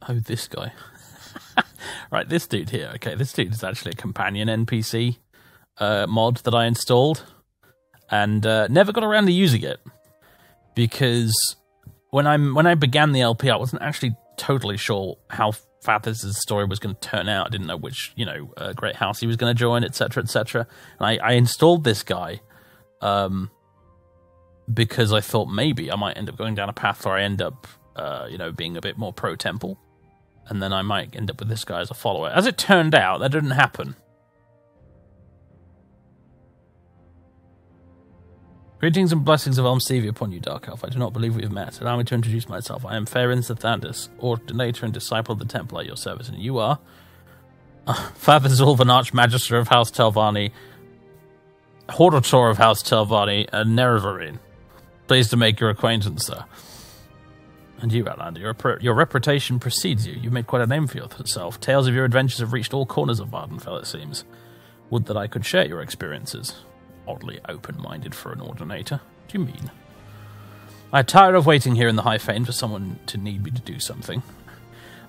Oh, this guy. Right, this dude here. Okay, this dude is actually a companion NPC. mod that I installed, and never got around to using it because when I began the LP, I wasn't actually totally sure how Sethandas' story was going to turn out. I didn't know which great house he was going to join, etc., etc. And I installed this guy because I thought maybe I might end up going down a path where I end up being a bit more pro temple, and then I might end up with this guy as a follower. As it turned out, that didn't happen. Greetings and blessings of Almalexia upon you, Dark Elf. I do not believe we have met. Allow me to introduce myself. I am Faeryn Sethandas, Ordinator and Disciple of the Temple at your service, and you are Father Zulvan, Archmagister of House Telvanni, Hortator of House Telvanni, and Nerevarine. Pleased to make your acquaintance, sir. And you, Outlander, your reputation precedes you. You've made quite a name for yourself. Tales of your adventures have reached all corners of Vardenfell, it seems. Would that I could share your experiences. Oddly open-minded for an Ordinator. What do you mean? I'm tired of waiting here in the High Fane for someone to need me to do something.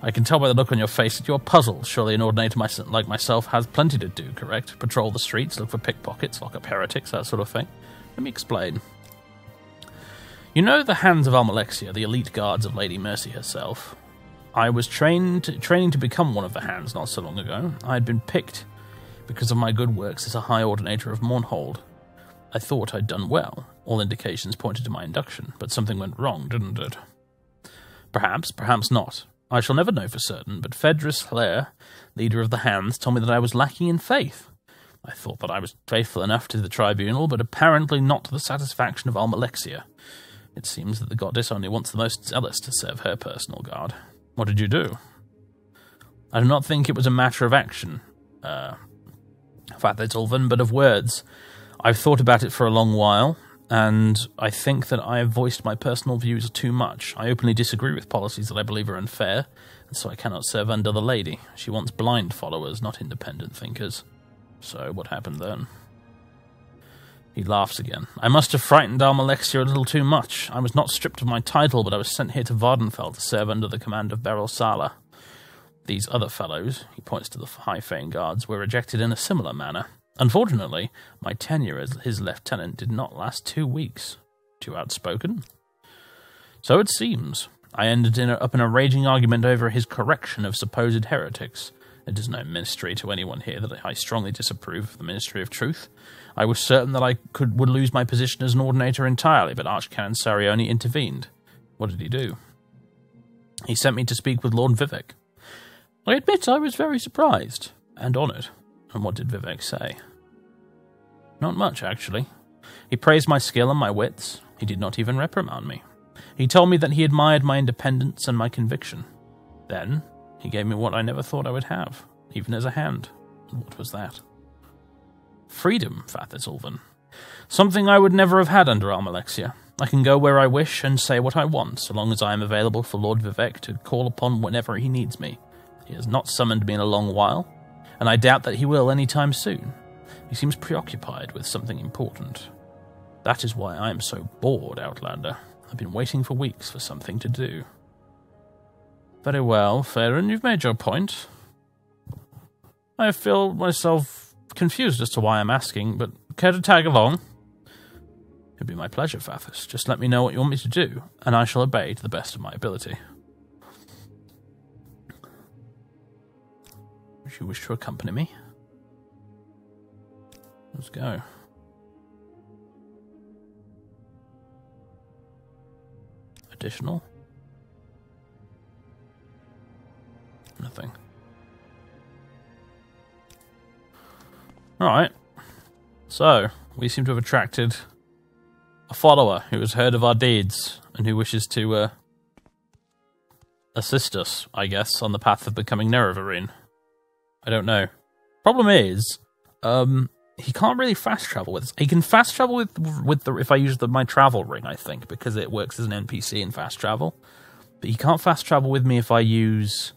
I can tell by the look on your face that you're puzzled. Surely an Ordinator like myself has plenty to do, correct? Patrol the streets, look for pickpockets, lock up heretics, that sort of thing. Let me explain. You know the Hands of Almalexia, the elite guards of Lady Mercy herself. I was training to become one of the Hands not so long ago. I had been picked because of my good works as a High Ordinator of Mournhold. I thought I'd done well. All indications pointed to my induction, but something went wrong, didn't it? Perhaps, perhaps not. I shall never know for certain, but Fedris Hilaire, leader of the Hands, told me that I was lacking in faith. I thought that I was faithful enough to the tribunal, but apparently not to the satisfaction of Almalexia. It seems that the goddess only wants the most zealous to serve her personal guard. What did you do? I do not think it was a matter of action, Father Zulvan, but of words. I've thought about it for a long while, and I think that I have voiced my personal views too much. I openly disagree with policies that I believe are unfair, and so I cannot serve under the lady. She wants blind followers, not independent thinkers. So what happened then? He laughs again. I must have frightened Almalexia a little too much. I was not stripped of my title, but I was sent here to Vardenfell to serve under the command of Beryl Sala. These other fellows, he points to the High Fane guards, were rejected in a similar manner. Unfortunately, my tenure as his lieutenant did not last 2 weeks. Too outspoken? So it seems. I ended up in a raging argument over his correction of supposed heretics. It is no mystery to anyone here that I strongly disapprove of the Ministry of Truth. I was certain that I would lose my position as an Ordinator entirely, but Archcanon Sarioni intervened. What did he do? He sent me to speak with Lord Vivek. I admit I was very surprised and honoured. And what did Vivek say? Not much, actually. He praised my skill and my wits. He did not even reprimand me. He told me that he admired my independence and my conviction. Then, he gave me what I never thought I would have, even as a hand. And what was that? Freedom, Father Zulvan. Something I would never have had under Almalexia. I can go where I wish and say what I want, so long as I am available for Lord Vivek to call upon whenever he needs me. He has not summoned me in a long while, and I doubt that he will any time soon. He seems preoccupied with something important. That is why I am so bored, Outlander. I've been waiting for weeks for something to do. Very well, Faeryn, you've made your point. I feel myself confused as to why I'm asking, but care to tag along? It'd be my pleasure, Fathers. Just let me know what you want me to do, and I shall obey to the best of my ability. Would you wish to accompany me? Let's go. Additional? Nothing. Alright. So, we seem to have attracted a follower who has heard of our deeds and who wishes to assist us, I guess, on the path of becoming Nerevarine. I don't know. Problem is, he can't really fast travel with us. He can fast travel with the if I use my travel ring, I think, because it works as an NPC in fast travel. But he can't fast travel with me if I use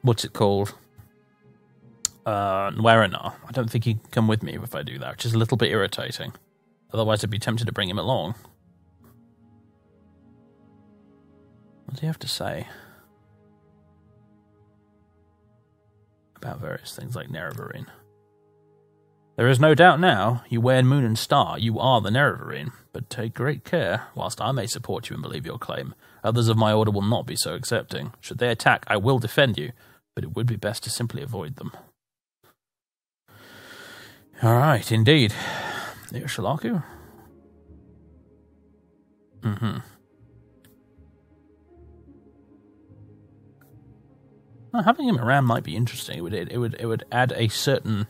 what's it called? Nwerinar. I don't think he can come with me if I do that, which is a little bit irritating. Otherwise, I'd be tempted to bring him along. What does he have to say? about various things like Nerevarine. There is no doubt now, you wear Moon and Star, you are the Nerevarine, but take great care. Whilst I may support you and believe your claim, others of my order will not be so accepting. Should they attack, I will defend you, but it would be best to simply avoid them. Alright, indeed. The Ushalaku? Well, having him around might be interesting. It would add a certain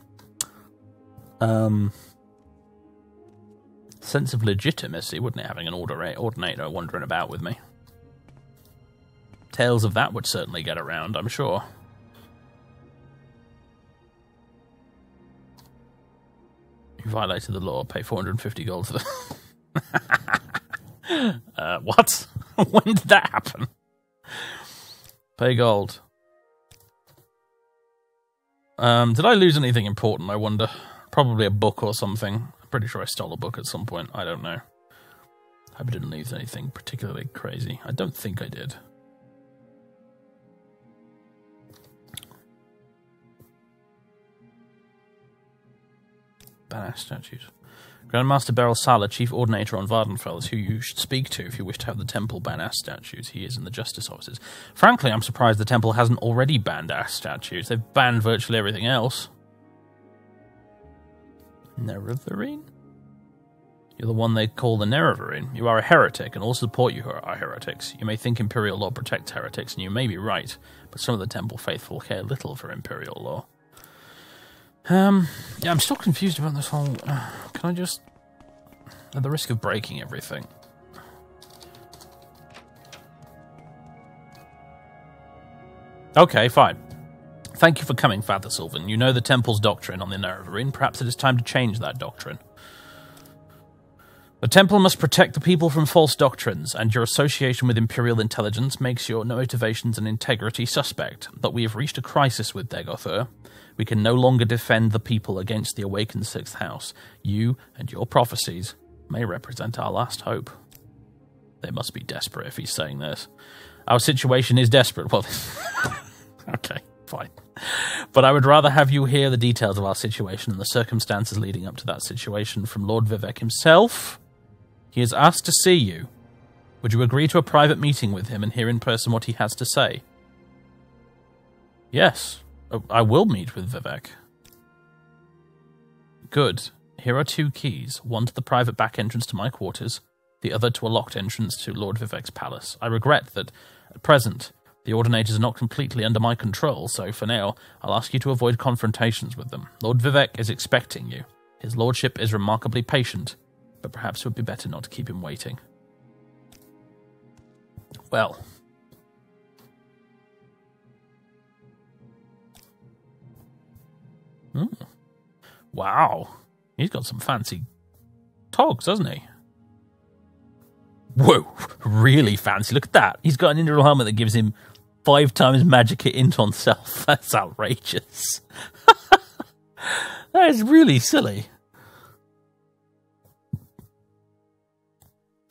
sense of legitimacy, wouldn't it? Having an Ordinator wandering about with me. Tales of that would certainly get around, I'm sure. You violated the law. Pay 450 gold for the... what? When did that happen? Pay gold. Did I lose anything important, I wonder? Probably a book or something. I'm pretty sure I stole a book at some point. I don't know. Hope I didn't lose anything particularly crazy. I don't think I did. Badass statues. Grandmaster Beryl Sala, Chief Ordinator on Vardenfell, is who you should speak to if you wish to have the temple ban ass statues. He is in the justice offices. Frankly, I'm surprised the temple hasn't already banned ass statues. They've banned virtually everything else. Nerevarine? You're the one they call the Nerevarine. You are a heretic, and all support you who are heretics. You may think Imperial law protects heretics, and you may be right, but some of the temple faithful care little for Imperial law. Yeah, I'm still confused about this whole... can I just... At the risk of breaking everything... Okay, fine. Thank you for coming, Father Sylvan. You know the Temple's doctrine on the Nerevarine. Perhaps it is time to change that doctrine. The Temple must protect the people from false doctrines, and your association with Imperial intelligence makes your motivations and integrity suspect. But we have reached a crisis with Dagothur. We can no longer defend the people against the awakened Sixth House. You and your prophecies may represent our last hope. They must be desperate if he's saying this. Our situation is desperate. Well, okay, fine. But I would rather have you hear the details of our situation and the circumstances leading up to that situation from Lord Vivek himself. He has asked to see you. Would you agree to a private meeting with him and hear in person what he has to say? Yes. I will meet with Vivek. Good. Here are 2 keys, one to the private back entrance to my quarters, the other to a locked entrance to Lord Vivek's palace. I regret that, at present, the Ordinators are not completely under my control, so for now, I'll ask you to avoid confrontations with them. Lord Vivek is expecting you. His lordship is remarkably patient, but perhaps it would be better not to keep him waiting. Well... Wow. He's got some fancy togs, hasn't he? Whoa. Really fancy. Look at that. He's got an integral helmet that gives him 5 times magic hit int on self. That's outrageous. That is really silly.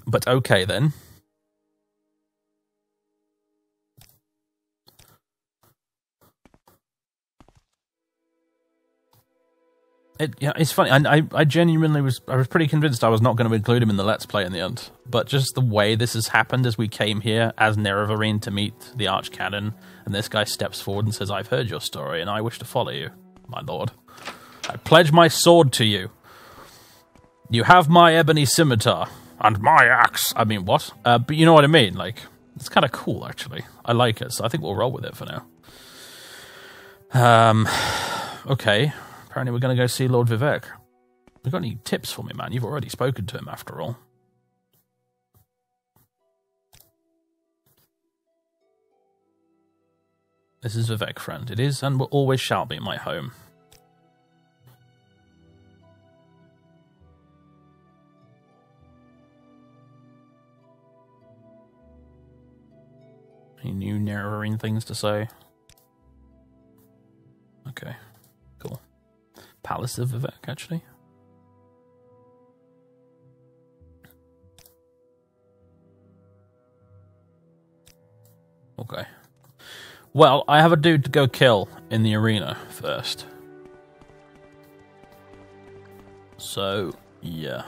But okay then. It's funny. I genuinely was pretty convinced I was not going to include him in the Let's Play in the end. But just the way this has happened as we came here as Nerevarine to meet the Archcanon, and this guy steps forward and says, I've heard your story, and I wish to follow you, my lord. I pledge my sword to you. You have my ebony scimitar, and my axe. I mean, what? But you know what I mean? Like, it's kind of cool, actually. I like it, so I think we'll roll with it for now. Okay. Apparently we're going to go see Lord Vivek. You got any tips for me, man? You've already spoken to him, after all. This is Vivek, friend. It is and will always shall be my home. Any new Nerevarine things to say? Okay, cool. Palace of Vivek, actually. Okay. Well, I have a dude to go kill in the arena first. So, yeah.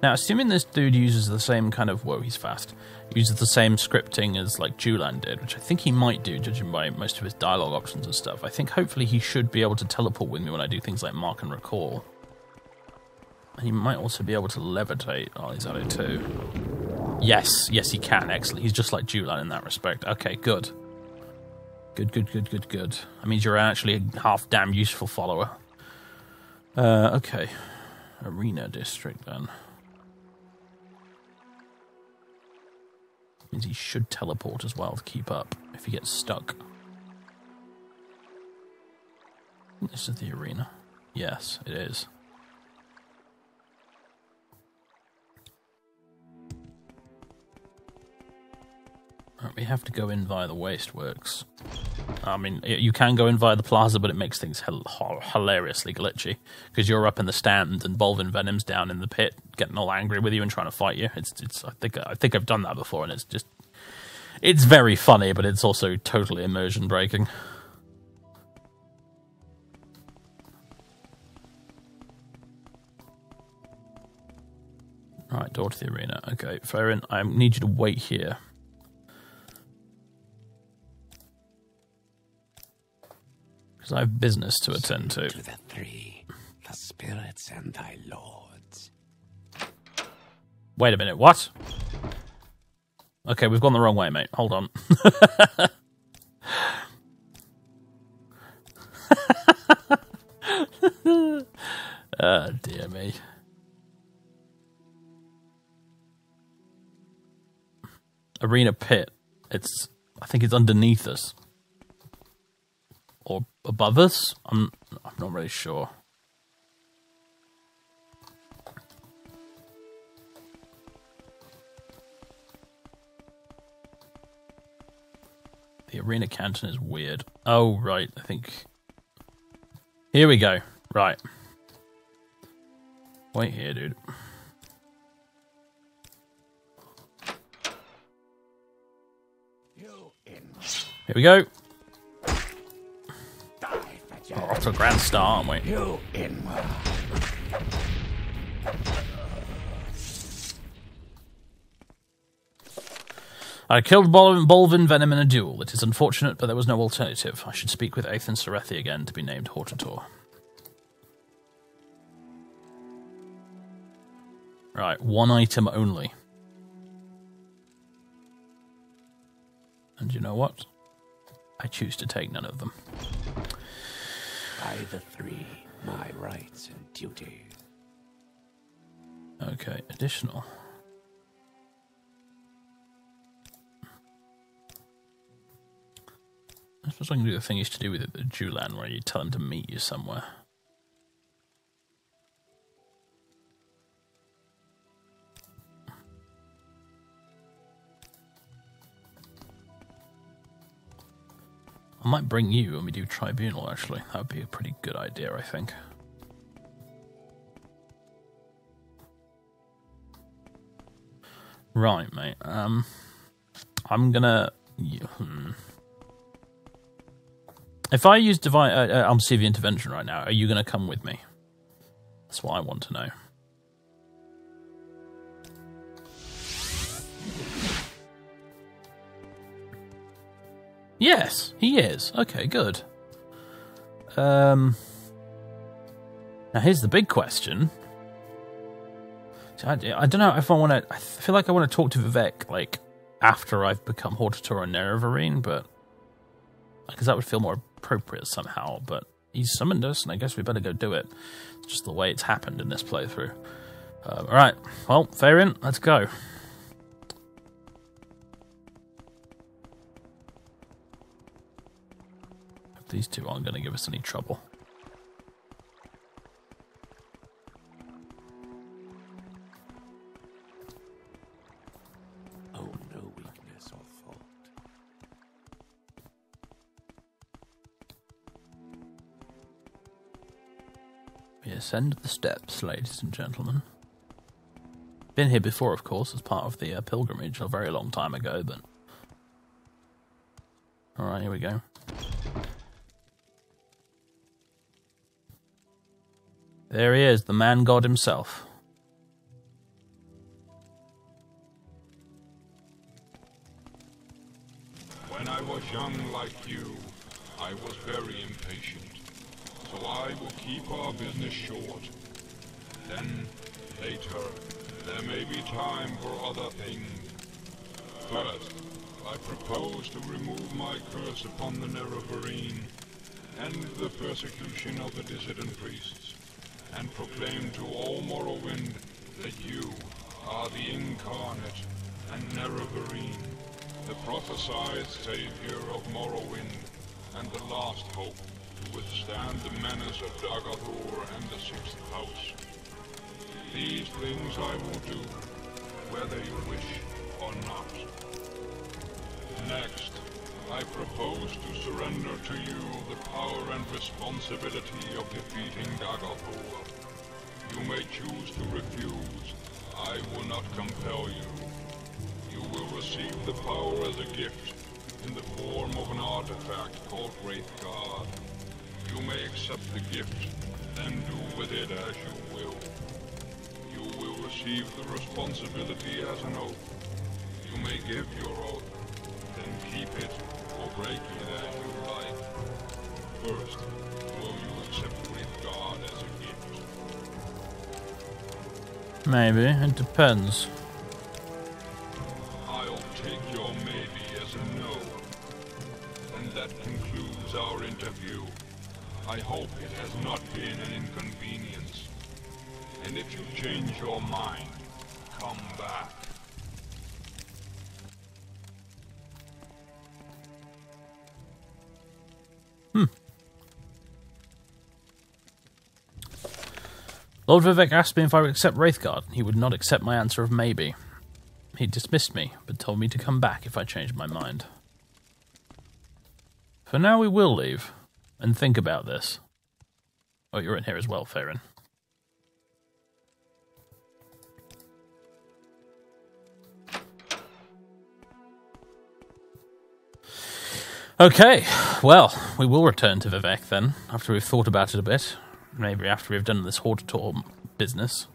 Now, assuming this dude uses the same kind of... Whoa, he's fast. Uses the same scripting as, like, Julan did, which I think he might do, judging by most of his dialogue options and stuff. I think, hopefully, he should be able to teleport with me when I do things like mark and recall. And he might also be able to levitate. Oh, he's at it too. Yes, yes, he can, excellent. He's just like Julan in that respect. Okay, good. Good. That means you're actually a half-damn useful follower. Okay. Arena district, then. Means he should teleport as well to keep up if he gets stuck. This is the arena. Yes, it is. Right, we have to go in via the Wasteworks. I mean, you can go in via the plaza, but it makes things hilariously glitchy. Because you're up in the stand and Bolvin Venom's down in the pit, getting all angry with you and trying to fight you. I think I've done that before, and it's very funny, but it's also totally immersion breaking. Right, door to the arena. Okay, Faeryn, I need you to wait here. I have business to attend to. To the three, the spirits and thy lords. Wait a minute, what? Okay, we've gone the wrong way, mate. Hold on. Dear me. Arena pit. I think it's underneath us. Or above us? I'm not really sure. The arena canton is weird. Oh, right, I think... Here we go. Right. Wait here, dude. Here we go. Oh, off to a grand start, aren't we? You inward. I killed Bolvin Venom in a duel. It is unfortunate, but there was no alternative. I should speak with Aethan Serethi again to be named Hortator. Right, one item only. And you know what? I choose to take none of them. By the three, my rights and duties. Okay, additional. I suppose I can do the thing used to do with the Julan, where you tell him to meet you somewhere. I might bring you when we do Tribunal, actually. That would be a pretty good idea, I think. Right, mate. I'm gonna... If I use Divine Almalexia Intervention right now, are you gonna come with me? That's what I want to know. Yes, he is. Okay, good. Now here's the big question. I don't know if I want to... I feel like I want to talk to Vivek, like, after I've become Hortator and Nerevarine, but... Because that would feel more appropriate somehow, but he's summoned us, and I guess we better go do it. It's just the way it's happened in this playthrough. Alright, well, Faeryn, let's go. These two aren't going to give us any trouble. Oh, no weakness or fault. We ascend the steps, ladies and gentlemen. Been here before, of course, as part of the pilgrimage a very long time ago, but... Alright, here we go. There he is, the man god himself. When I was young like you, I was very impatient. So I will keep our business short. Then, later, there may be time for other things. First, I propose to remove my curse upon the Nerevarine, end the persecution of the dissident priests, and proclaim to all Morrowind that you are the incarnate and Nerevarine, the prophesied savior of Morrowind, and the last hope to withstand the menace of Dagorhur and the Sixth House. These things I will do, whether you wish or not. Next, I propose to surrender to you the power and responsibility of defeating Dagorhur. You may choose to refuse. I will not compel you. You will receive the power as a gift, in the form of an artifact called Wraithguard. You may accept the gift, then do with it as you will. You will receive the responsibility as an oath. You may give your oath, then keep it, or break it as you like. First, will you accept Wraithguard as a gift? Maybe, it depends. I'll take your maybe as a no. And that concludes our interview. I hope it has not been an inconvenience. And if you change your mind, come back. Lord Vivek asked me if I would accept Wraithguard. He would not accept my answer of maybe. He dismissed me, but told me to come back if I changed my mind. For now we will leave, and think about this. Oh, you're in here as well, Faeryn. Okay, well, we will return to Vivek then, after we've thought about it a bit. Maybe after we've done this Hortator business.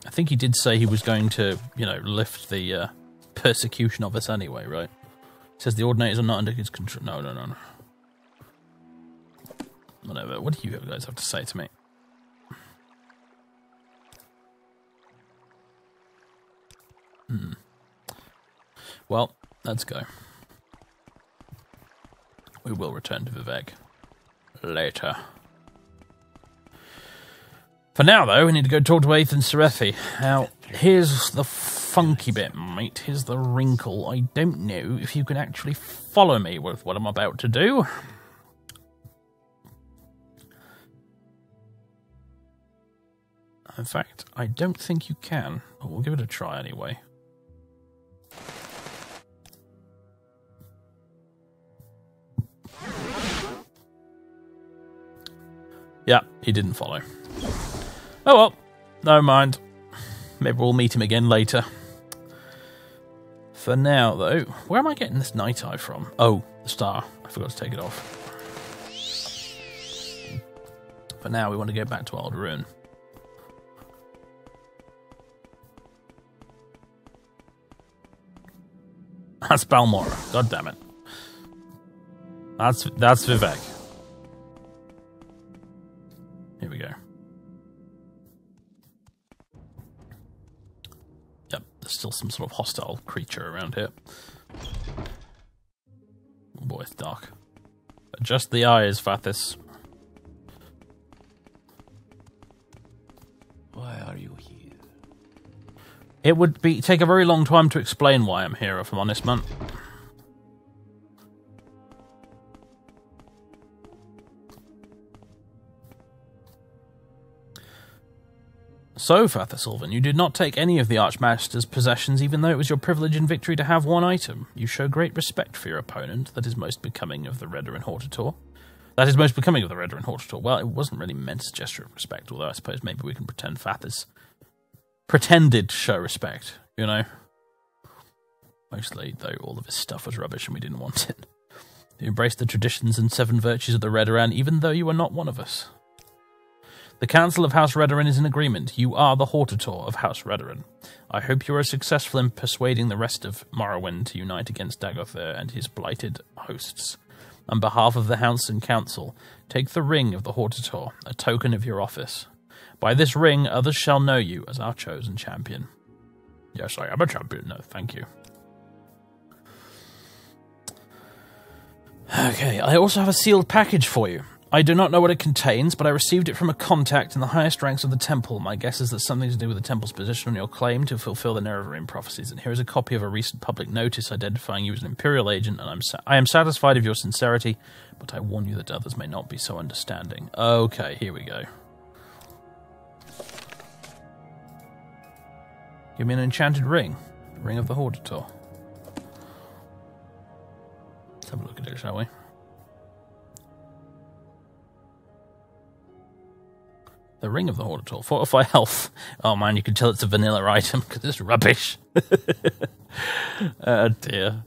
I think he did say he was going to, you know, lift the persecution of us anyway, right? He says the Ordinators are not under his control. No. Whatever. What do you guys have to say to me? Well, let's go. We will return to Vivek later. For now, though, we need to go talk to Aeth and Serethi. Now, here's the funky bit, mate. Here's the wrinkle. I don't know if you can actually follow me with what I'm about to do. In fact, I don't think you can, but we'll give it a try anyway. Yeah, he didn't follow. Oh well, never mind. Maybe we'll meet him again later. For now, though, where am I getting this night eye from? Oh, the star. I forgot to take it off. For now, we want to go back to Alderaan. That's Balmora. God damn it. That's Vivek. Here we go. Yep, there's still some sort of hostile creature around here. Oh boy, it's dark. Adjust the eyes, Fathis. Why are you here? It would take a very long time to explain why I'm here, if I'm honest, man. So, Father Sylvan, you did not take any of the Archmaster's possessions, even though it was your privilege in victory to have one item. You show great respect for your opponent. That is most becoming of the Redder and Hortator. That is most becoming of the Redder and Hortator. Well, it wasn't really meant as a gesture of respect, although I suppose maybe we can pretend Fathis pretended to show respect, you know? Mostly, though, all of his stuff was rubbish and we didn't want it. You embraced the traditions and 7 virtues of the Redderan, even though you were not one of us. The Council of House Redoran is in agreement. You are the Hortator of House Redoran. I hope you are successful in persuading the rest of Morrowind to unite against Dagothr and his blighted hosts. On behalf of the House and Council, take the Ring of the Hortator, a token of your office. By this ring, others shall know you as our chosen champion. Yes, I am a champion. No, thank you. Okay, I also have a sealed package for you. I do not know what it contains, but I received it from a contact in the highest ranks of the temple. My guess is that something to do with the temple's position on your claim to fulfill the Nerevarine prophecies. And here is a copy of a recent public notice identifying you as an Imperial agent, and I am satisfied of your sincerity, but I warn you that others may not be so understanding. Okay, here we go. Give me an enchanted ring. The Ring of the Hortator. Let's have a look at it, shall we? The Ring of the Hortator. Fortify health. Oh man, you can tell it's a vanilla item because it's rubbish. Oh dear.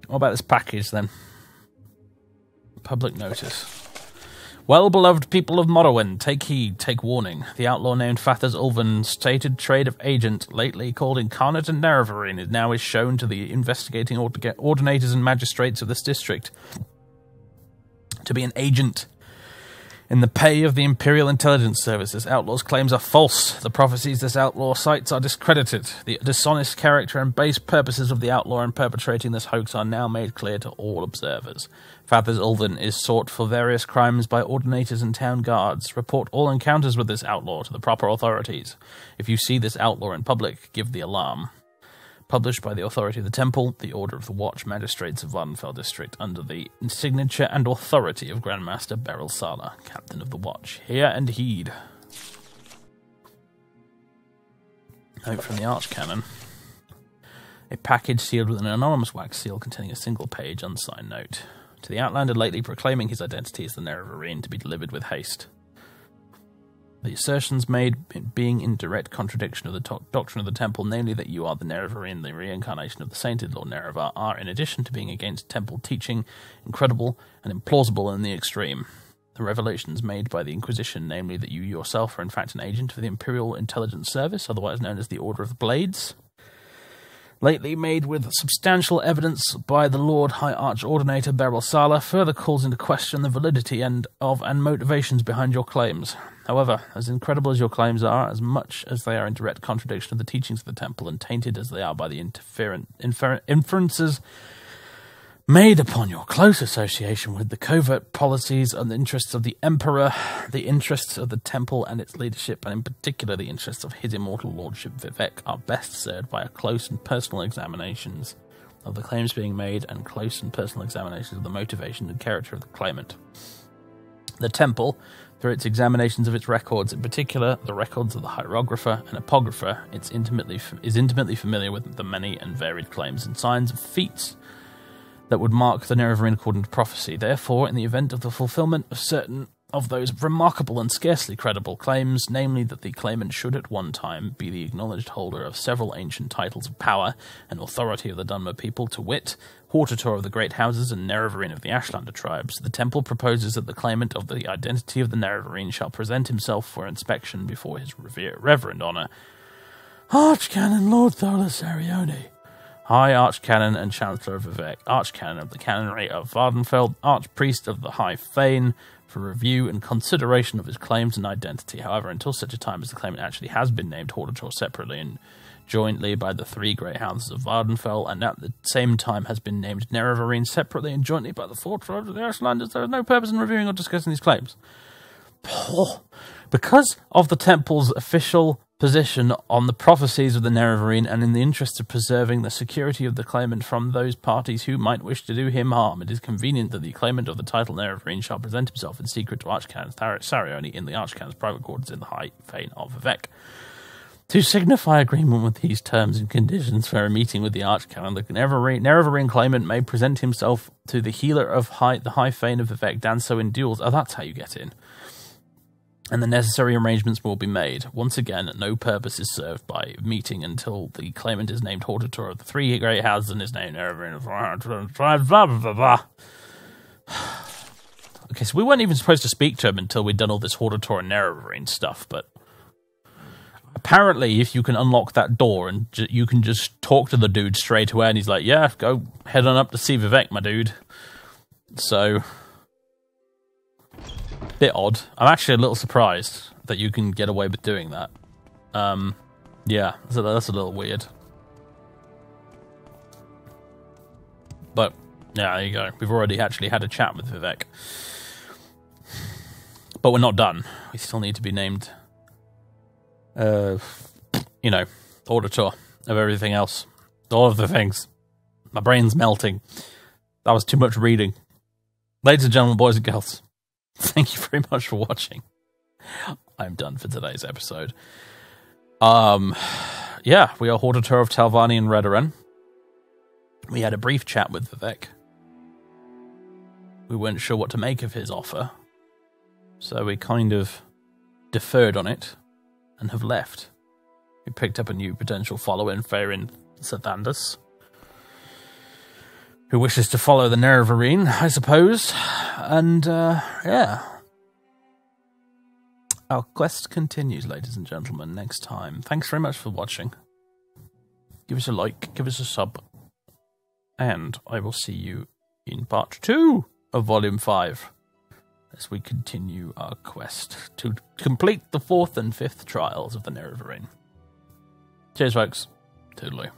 What about this package then? Public notice. Well-beloved people of Morrowind, take heed, take warning. The outlaw named Father's Ulven, stated trade of agent, lately called Incarnate and Nerevarine, now is shown to the investigating ordinators and magistrates of this district to be an agent in the pay of the Imperial Intelligence Service. This outlaw's claims are false. The prophecies this outlaw cites are discredited. The dishonest character and base purposes of the outlaw in perpetrating this hoax are now made clear to all observers. Father's Ulven is sought for various crimes by ordinators and town guards. Report all encounters with this outlaw to the proper authorities. If you see this outlaw in public, give the alarm. Published by the authority of the Temple, the Order of the Watch, Magistrates of Vardenfell District, under the signature and authority of Grandmaster Beryl Sala, Captain of the Watch. Hear and heed. Note from the Archcanon. A package sealed with an anonymous wax seal containing a single page unsigned note. To the Outlander lately proclaiming his identity as the Nerevarine, to be delivered with haste. The assertions made being in direct contradiction of the doctrine of the Temple, namely that you are the Nerevarine, the reincarnation of the sainted Lord Nerevar, are, in addition to being against Temple teaching, incredible and implausible in the extreme. The revelations made by the Inquisition, namely that you yourself are in fact an agent for the Imperial Intelligence Service, otherwise known as the Order of the Blades, lately made with substantial evidence by the Lord High Arch-Ordinator Beryl Sala, further calls into question the validity and motivations behind your claims. However, as incredible as your claims are, as much as they are in direct contradiction of the teachings of the Temple and tainted as they are by the inferences made upon your close association with the covert policies and the interests of the Emperor, the interests of the Temple and its leadership, and in particular the interests of his immortal lordship Vivek, are best served by a close and personal examinations of the claims being made and close and personal examinations of the motivation and character of the claimant. The Temple, through its examinations of its records, in particular the records of the hierographer and apocrypher, is intimately familiar with the many and varied claims and signs of feats that would mark the Nerevarine according to prophecy. Therefore, in the event of the fulfillment of certain of those remarkable and scarcely credible claims, namely that the claimant should at one time be the acknowledged holder of several ancient titles of power and authority of the Dunmer people, to wit, Hortator of the Great Houses and Nerevarine of the Ashlander tribes, the Temple proposes that the claimant of the identity of the Nerevarine shall present himself for inspection before his reverend honour, Archcanon Lord Tholas Arione, High Archcanon and Chancellor of Vivek, Archcanon of the Canonry of Vardenfell, Archpriest of the High Faeryn, for review and consideration of his claims and identity. However, until such a time as the claimant actually has been named Hortator separately and jointly by the three great houses of Vardenfell, and at the same time has been named Nerevarine separately and jointly by the four tribes of the Ashlanders, there is no purpose in reviewing or discussing these claims. Because of the Temple's official position on the prophecies of the Nerevarine, and in the interest of preserving the security of the claimant from those parties who might wish to do him harm, it is convenient that the claimant of the title Nerevarine shall present himself in secret to Archcanon Sarione in the Archcanon's private quarters in the High Faeryn of Vivek. To signify agreement with these terms and conditions for a meeting with the Archcanon, the Nerevarine claimant may present himself to the healer of the High Faeryn of Vivek, Danso in duels. Oh, that's how you get in. And the necessary arrangements will be made. Once again, no purpose is served by meeting until the claimant is named Hortator of the three great houses and is named Nerevarine of blah, blah, blah, blah. Okay, so we weren't even supposed to speak to him until we'd done all this Hortator and Nerevarine stuff, but apparently if you can unlock that door and you can just talk to the dude straight away, and he's like, yeah, go head on up to see Vivek, my dude. So, bit odd. I'm actually a little surprised that you can get away with doing that. Yeah, so that's a little weird. But, yeah, there you go. We've already actually had a chat with Vivek. But we're not done. We still need to be named, you know, auditor of everything else. All of the things. My brain's melting. That was too much reading. Ladies and gentlemen, boys and girls, thank you very much for watching. I'm done for today's episode. Yeah, we are Hortator of Telvanni and Redoran. We had a brief chat with Vivek. We weren't sure what to make of his offer, so we kind of deferred on it and have left. We picked up a new potential follower in Faeryn Sethandas, who wishes to follow the Nerevarine, I suppose. And, yeah. Our quest continues, ladies and gentlemen, next time. Thanks very much for watching. Give us a like, give us a sub, and I will see you in part 2 of Volume 5 as we continue our quest to complete the 4th and 5th trials of the Nerevarine. Cheers, folks. Toodaloo.